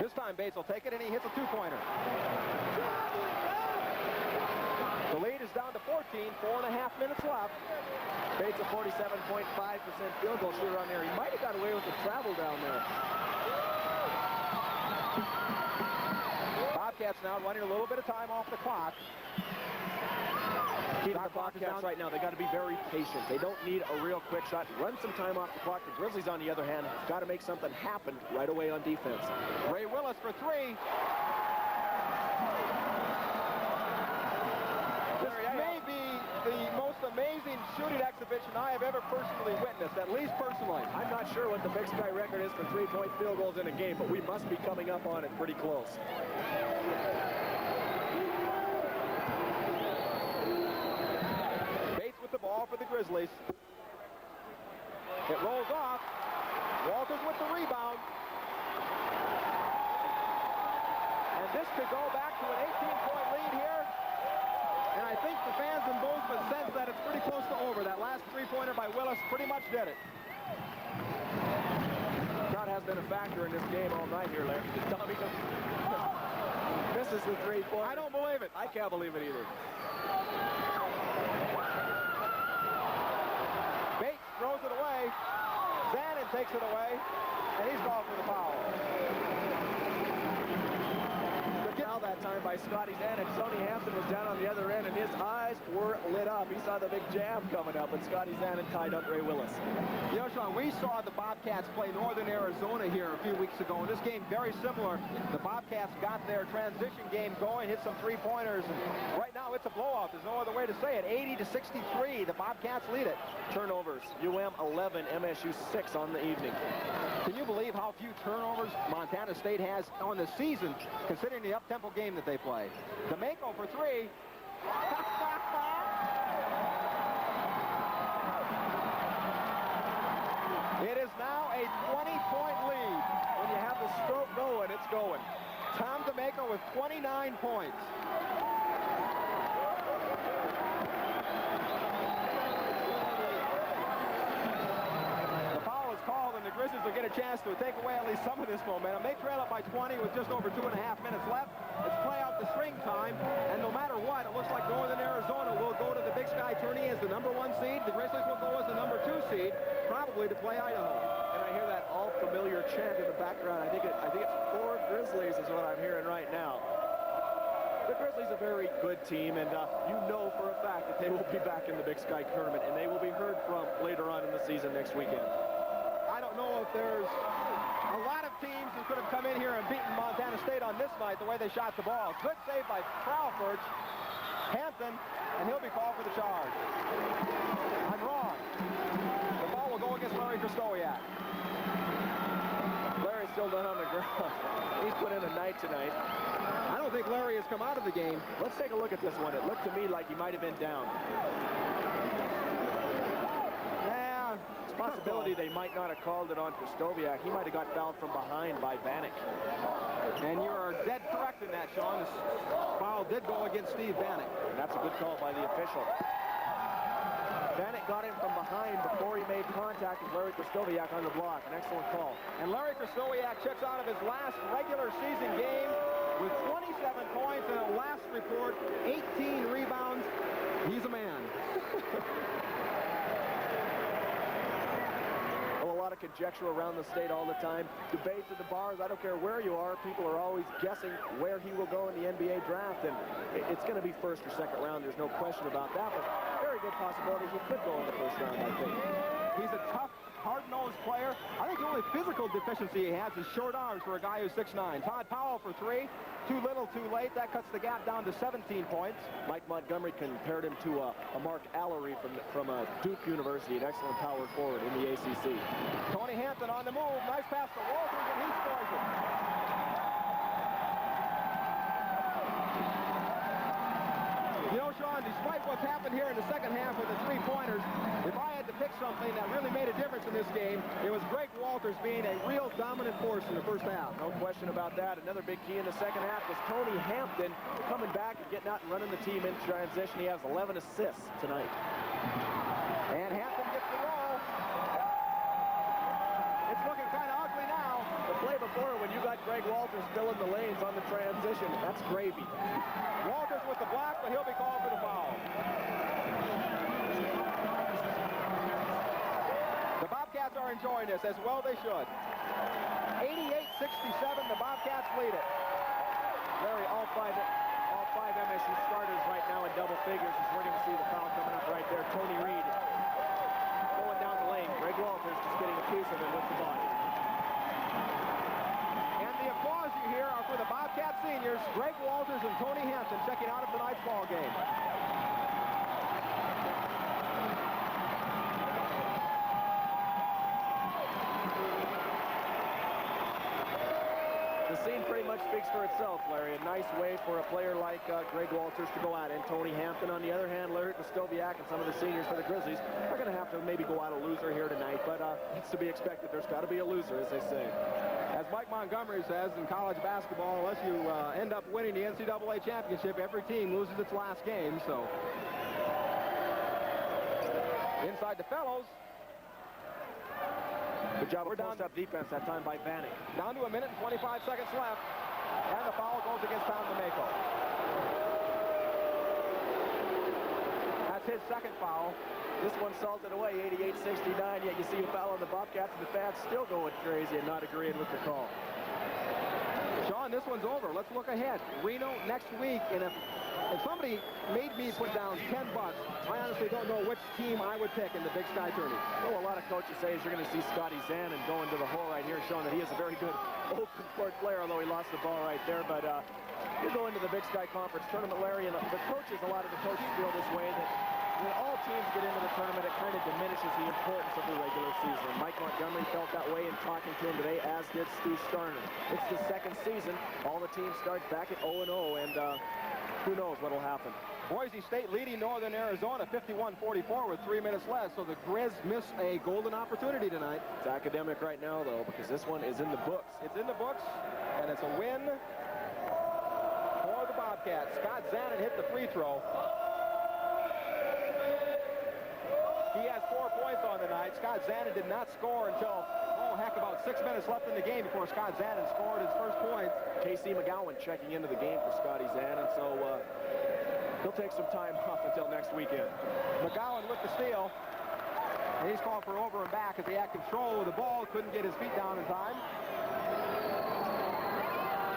This time Bates will take it, and he hits a two-pointer. The lead is down to 14, 4.5 minutes left. Bates a 47.5% field goal shooter on there. He might have got away with the travel down there. Bobcats now running a little bit of time off the clock. Keep the Bobcats right now. They got to be very patient. They don't need a real quick shot. Run some time off the clock. The Grizzlies, on the other hand, have got to make something happen right away on defense. Ray Willis for three. This may be the most amazing shooting exhibition I have ever personally witnessed, at least personally. I'm not sure what the Big Sky record is for three-point field goals in a game, but we must be coming up on it pretty close. Bates with the ball for the Grizzlies. It rolls off. Walters with the rebound. And this could go back to an 18-point lead here. And I think the fans in Bozeman sense that it's pretty close to over. That last three-pointer by Willis pretty much did it. Crowd has been a factor in this game all night here, Larry. Misses the three-pointer. I don't believe it. I can't believe it either. Bates throws it away. Zanin takes it away. And he's called for the foul. Foul that time by Scotty Zanin. Tony Hampton was down on the other end, and his eyes were lit up. He saw the big jam coming up, and Scotty Zanin tied up Ray Willis. You know, Sean, we saw the Bobcats play Northern Arizona here a few weeks ago, and this game very similar. The Bobcats got their transition game going, hit some three-pointers, and right now it's a blowout. There's no other way to say it. 80-63, the Bobcats lead it. Turnovers, UM 11, MSU 6 on the evening. Can you believe how few turnovers Montana State has on the season, considering the up-tempo game that they play? D'Amico for three. It is now a 20-point lead. When you have the stroke going, it's going. Tom D'Amico with 29 points. And the Grizzlies will get a chance to take away at least some of this momentum. They trail up by 20 with just over 2.5 minutes left. It's play out the string time, and no matter what, it looks like Northern Arizona will go to the Big Sky tourney as the #1 seed. The Grizzlies will go as the #2 seed, probably to play Idaho. And I hear that all familiar chant in the background. I think it's for Grizzlies is what I'm hearing right now. The Grizzlies are a very good team, and you know for a fact that they will be back in the Big Sky tournament, and they will be heard from later on in the season next weekend. I don't know if there's a lot of teams who could have come in here and beaten Montana State on this night the way they shot the ball. Good save by Trowford. Hampton, and he'll be called for the charge. I'm wrong. The ball will go against Larry Kraskowiak. Larry's still down on the ground. He's put in a night tonight. I don't think Larry has come out of the game. Let's take a look at this one. It looked to me like he might have been down. Possibility they might not have called it on Krystkowiak. He might have got fouled from behind by Vanek. And you are dead correct in that, Sean. This foul did go against Steve Vanek. And that's a good call by the official. Vanek got him from behind before he made contact with Larry Krystkowiak on the block. An excellent call. And Larry Krystkowiak checks out of his last regular season game with 27 points and a last report, 18 rebounds. He's a man. Well, a lot of conjecture around the state all the time. Debates at the bars. I don't care where you are. People are always guessing where he will go in the NBA draft. And it's going to be first or second round. There's no question about that. But very good possibility he could go in the first round, I think. He's a tough, hard-nosed player. I think the only physical deficiency he has is short arms for a guy who's 6'9". Todd Powell for three. Too little, too late. That cuts the gap down to 17 points. Mike Montgomery compared him to a Mark Allery from Duke University, an excellent power forward in the ACC. Tony Hampton on the move. Nice pass to Walters, and he scores it. You know, Sean, despite what's happened here in the second half with the three-pointers, if I had to pick something that really made a difference in this game, it was Greg Walters being a real dominant force in the first half. No question about that. Another big key in the second half was Tony Hampton coming back and getting out and running the team in transition. He has 11 assists tonight. And Hampton gets the roll. It's looking kind of ugly now. The play before, when you got Greg Walters filling the lanes on the transition, that's gravy. Walters with the block, but he'll be called for the foul. The Bobcats are enjoying this, as well they should. 88-67, the Bobcats lead it. Larry, all five MSU starters right now in double figures, as we're going to see the foul coming up right there. Tony Reed going down the lane. Greg Walters just getting a piece of him with the body. And the applause you hear are for the Bobcat seniors, Greg Walters and Tony Hampton, checking out of tonight's ball game. The scene pretty much speaks for itself, Larry. A nice way for a player like Greg Walters to go out. And Tony Hampton, on the other hand, Larry Krystkowiak and some of the seniors for the Grizzlies are going to have to maybe go out a loser here tonight. But it's to be expected. There's got to be a loser, as they say. As Mike Montgomery says, in college basketball, unless you end up winning the NCAA championship, every team loses its last game. So inside the fellows. Good job of post-up defense that time by Vanek. Down to a minute and 25 seconds left. And the foul goes against Tom DeMaco. That's his second foul. This one salted away, 88-69, yet you see a foul on the Bobcats, and the fans still going crazy and not agreeing with the call. Sean, this one's over. Let's look ahead. Reno next week, and if somebody made me put down $10, I honestly don't know which team I would pick in the Big Sky tourney. Well, a lot of coaches say is you're going to see Scotty Zanin going to the hole right here, showing that he is a very good open court player, although he lost the ball right there. But you go into the Big Sky Conference tournament, Larry, and the coaches, a lot of the coaches feel this way, that when all teams get into the tournament, it kind of diminishes the importance of the regular season. Mike Montgomery felt that way in talking to him today, as did Steve Starner. It's the second season. All the teams start back at 0-0, and who knows what will happen. Boise State leading Northern Arizona 51-44 with 3 minutes left, so the Grizz miss a golden opportunity tonight. It's academic right now, though, because this one is in the books. It's in the books, and it's a win for the Bobcats. Scott Zanin hit the free throw. He has 4 points on the night. Scott Zanin did not score until, about 6 minutes left in the game before Scott Zanin scored his first points. Casey McGowan checking into the game for Scotty Zanin, so he'll take some time off until next weekend. McGowan with the steal. And he's called for over and back as he had control of the ball, couldn't get his feet down in time.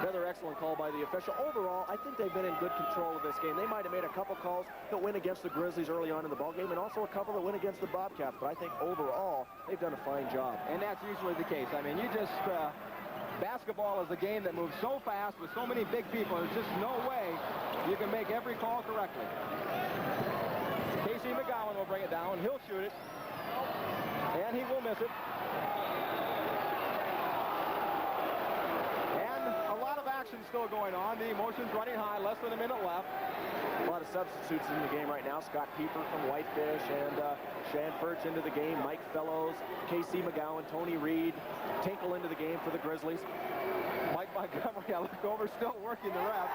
Another excellent call by the official. Overall, I think they've been in good control of this game. They might have made a couple calls that win against the Grizzlies early on in the ballgame, and also a couple that win against the Bobcats. But I think overall, they've done a fine job. And that's usually the case. I mean, you just... basketball is a game that moves so fast with so many big people. There's just no way you can make every call correctly. Casey McGowan will bring it down. He'll shoot it. And he will miss it. And a lot of action emotions still going on. The emotions running high, less than a minute left. A lot of substitutes in the game right now. Scott Pieper from Whitefish and Shan Furch into the game. Mike Fellows, Casey McGowan, Tony Reed, Tinkle into the game for the Grizzlies. Mike Montgomery, I look over, still working the ref.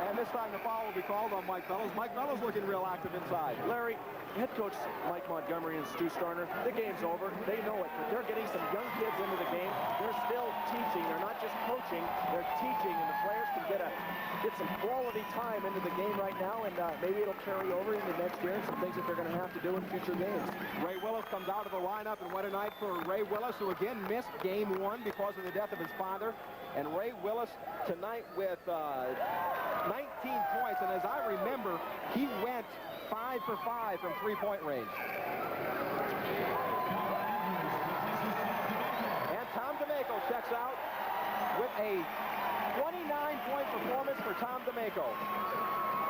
And this time the foul will be called on Mike Fellows. Mike Fellows looking real active inside. Larry, head coach Mike Montgomery and Stu Starner, the game's over. They know it, but they're getting some young kids into the game. They're still teaching. They're not just coaching. They're teaching, and the players can get some quality time into the game right now, and maybe it'll carry over into next year and some things that they're going to have to do in future games. Ray Willis comes out of the lineup, and what a night for Ray Willis, who again missed game 1 because of the death of his father. And Ray Willis tonight with 19 points, and as I remember, he went 5 for 5 from three-point range. And Tom D'Amico checks out with a 29-point performance for Tom D'Amico.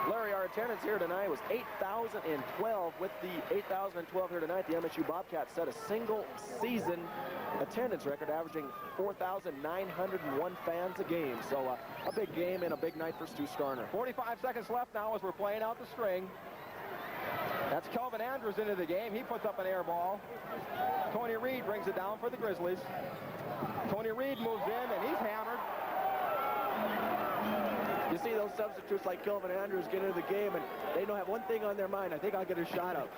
Larry, our attendance here tonight was 8,012. With the 8,012 here tonight, the MSU Bobcats set a single-season attendance record, averaging 4,901 fans a game. So a big game and a big night for Stu Starner. 45 seconds left now as we're playing out the string. That's Kelvin Andrews into the game. He puts up an air ball. Tony Reed brings it down for the Grizzlies. Tony Reed moves in, and he's hammered. You see those substitutes like Kelvin Andrews get into the game, and they don't have one thing on their mind. I think I'll get a shot up.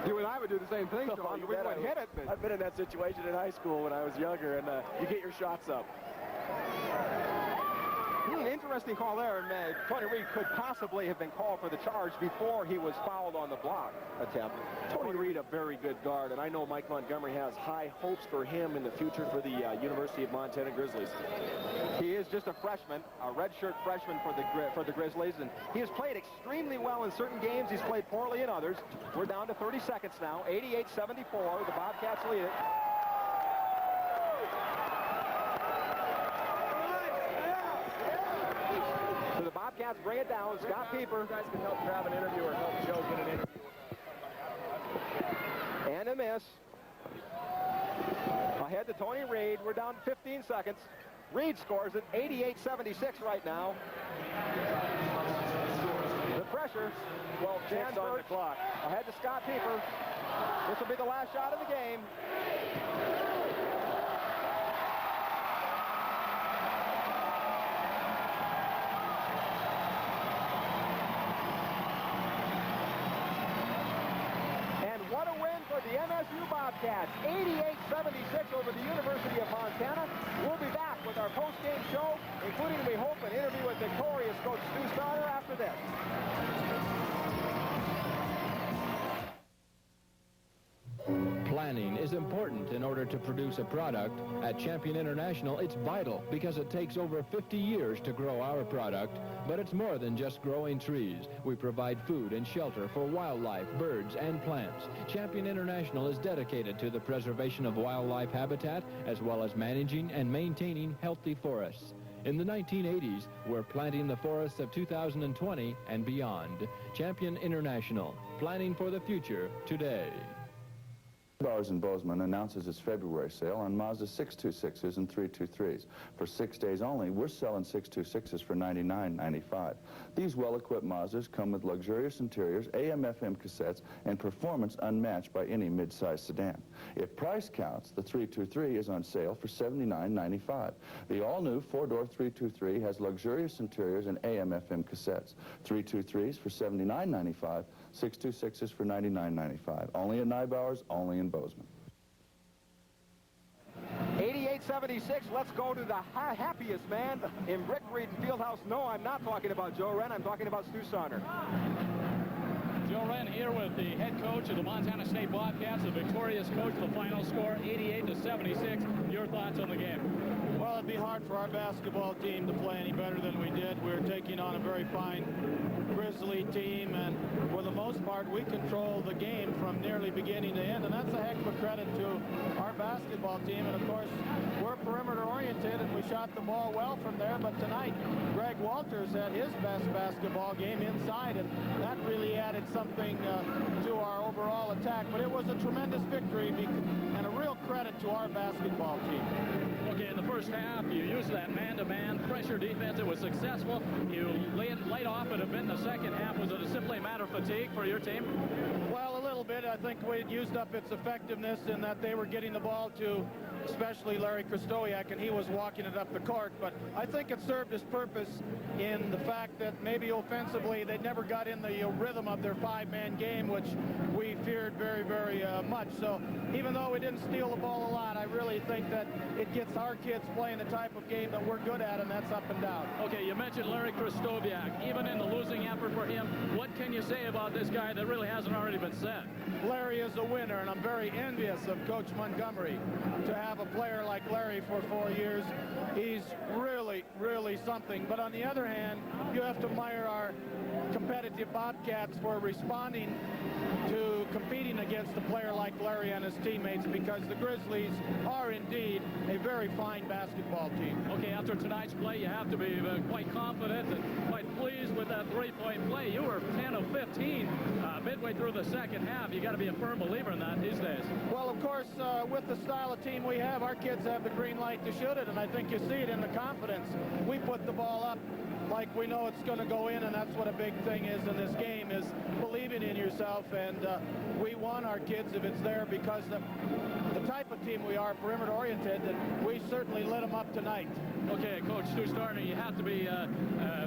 You and I would do the same thing, Sean. We wouldn't hit it. I've been in that situation in high school when I was younger, and you get your shots up. Interesting call there, and Tony Reed could possibly have been called for the charge before he was fouled on the block attempt. Tony Reed, a very good guard, and I know Mike Montgomery has high hopes for him in the future for the University of Montana Grizzlies. He is just a freshman, a redshirt freshman for the Grizzlies, and he has played extremely well in certain games. He's played poorly in others. We're down to 30 seconds now, 88-74. The Bobcats lead it. So the Bobcats bring it down. Scott Pieper. You guys can help grab an interview or help Joe get an interview. And a miss. Ahead to Tony Reed. We're down to 15 seconds. Reed scores it 88-76 right now. The pressure. 12 ticks on the clock. Ahead to Scott Pieper. This will be the last shot of the game. The MSU Bobcats, 88-76 over the University of Montana. We'll be back with our post-game show, including, we hope, an interview with victorious coach Stu Starner after this. Planning is important in order to produce a product. At Champion International, it's vital because it takes over 50 years to grow our product. But it's more than just growing trees. We provide food and shelter for wildlife, birds, and plants. Champion International is dedicated to the preservation of wildlife habitat, as well as managing and maintaining healthy forests. In the 1980s, we're planting the forests of 2020 and beyond. Champion International, planning for the future today. Bowers & Bozeman announces its February sale on Mazda 626s and 323s. For 6 days only, we're selling 626s for $99.95. These well-equipped Mazdas come with luxurious interiors, AM/FM cassettes, and performance unmatched by any mid-size sedan. If price counts, the 323 is on sale for $79.95. The all-new four-door 323 has luxurious interiors and AM/FM cassettes. 323s for $79.95. 626s for $99.95. Only at Nybauer's, only in Bozeman. 88-76, let's go to the happiest man in Brick Reed Fieldhouse. No, I'm not talking about Joe Wren, I'm talking about Stu Starner. Joe Wren here with the head coach of the Montana State Bobcats, the victorious coach. The final score, 88-76. Your thoughts on the game? Well, it'd be hard for our basketball team to play any better than we did. We're taking on a very fine Grizzly team, and for the most part, we control the game from nearly beginning to end, and that's a heck of a credit to our basketball team. And of course, we're perimeter oriented, and we shot the ball well from there. But tonight, Greg Walters had his best basketball game inside, and that really added something to our overall attack. But it was a tremendous victory and a real credit to our basketball team. Okay, in the first half, you used that man-to-man pressure defense. It was successful. You laid off it a bit in the second half. Was it simply a matter of fatigue for your team? Well, a little bit. I think we used up its effectiveness in that they were getting the ball to especially Larry Krystowiak, and he was walking it up the court. But I think it served its purpose in the fact that maybe offensively they never got in the rhythm of their five-man game, which we feared very, very much. So even though we didn't steal the ball a lot, I really think that it gets our kids playing the type of game that we're good at, and that's up and down. Okay, you mentioned Larry Krystowiak. Even in the losing effort for him, what can you say about this guy that really hasn't already been said? Larry is a winner, and I'm very envious of Coach Montgomery to have a player like Larry for 4 years. He's really, really something. But on the other hand, you have to admire our competitive Bobcats for responding to competing against a player like Larry and his teammates, because the Grizzlies are indeed a very fine basketball team. Okay, after tonight's play, you have to be quite confident and quite pleased with that three-point play. You were 10 of 15 midway through the second half. You got to be a firm believer in that these days. Well, of course, with the style of team we have, our kids have the green light to shoot it, and I think you see it in the confidence. We put the ball up like we know it's going to go in, and that's what a big thing is in this game, is believing in yourself. And we want our kids, if it's there, because the type of team we are, perimeter oriented, and we certainly lit them up tonight. Okay, Coach Stu Starner, you have to be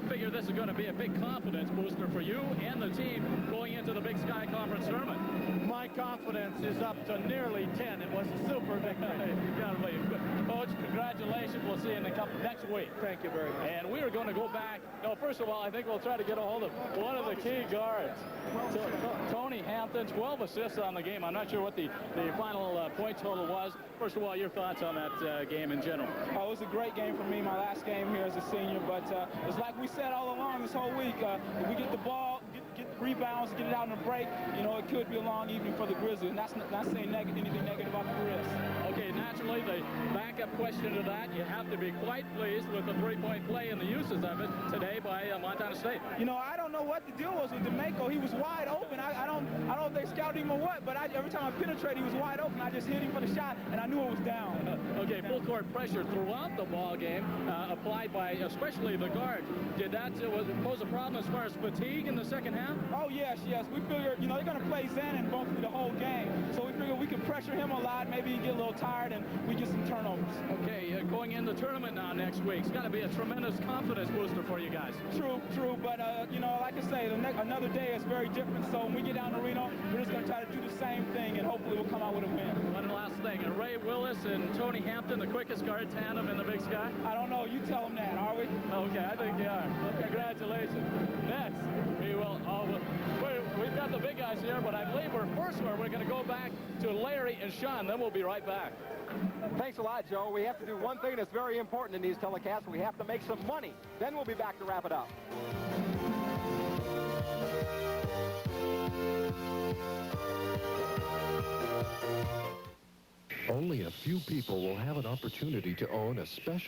figure this is going to be a big confidence booster for you and the team going into the Big Sky Conference tournament. My confidence is up to nearly 10. It was a super victory. You got to believe. Coach, congratulations. We'll see you in the cup next week. Thank you very much. And we are going to go back. No, first of all, I think we'll try to get a hold of one of the key guards. Tony Hampton, 12 assists on the game. I'm not sure what the final point total was. First of all, your thoughts on that game in general. Oh, it was a great game for me, my last game here as a senior. But it's like we said all along this whole week, if we get the ball, get the rebounds, get it out in the break, you know, it could be a long evening for the Grizzlies. And that's not saying anything negative about the Grizz. Okay, naturally, the backup question to that, you have to be quite pleased with the three-point play and the uses of it today by Montana State. You know, I don't know what the deal was with D'Amico. He was wide open. I don't know if they scouted him or what, but every time I penetrated, he was wide open. I just hit him for the shot, and I knew it was down. Okay, full court pressure throughout the ball game, applied by especially the guard. Did that pose a problem as far as fatigue in the second half? Oh, yes. We figured, you know, they're going to play Zanin basically the whole game. So we figured we could pressure him a lot. Maybe he get a little tired, and we get some turnovers. Okay, going in the tournament now next week, it's got to be a tremendous confidence booster for you guys. True. But, you know, like I say, another day is very different. So when we get down to Reno, we're just going to try to do the same thing, and hopefully we'll come out with a win. One last thing. Ray Willis and Tony Hampton, the quickest guard tandem in the Big Sky? I don't know. You tell them that, are we? Okay, I think they are. Congratulations. Next, we've got the big guys here, but I believe we're going to go back to Larry and Sean. Then we'll be right back. Thanks a lot, Joe. We have to do one thing that's very important in these telecasts. We have to make some money. Then we'll be back to wrap it up. Only a few people will have an opportunity to own a special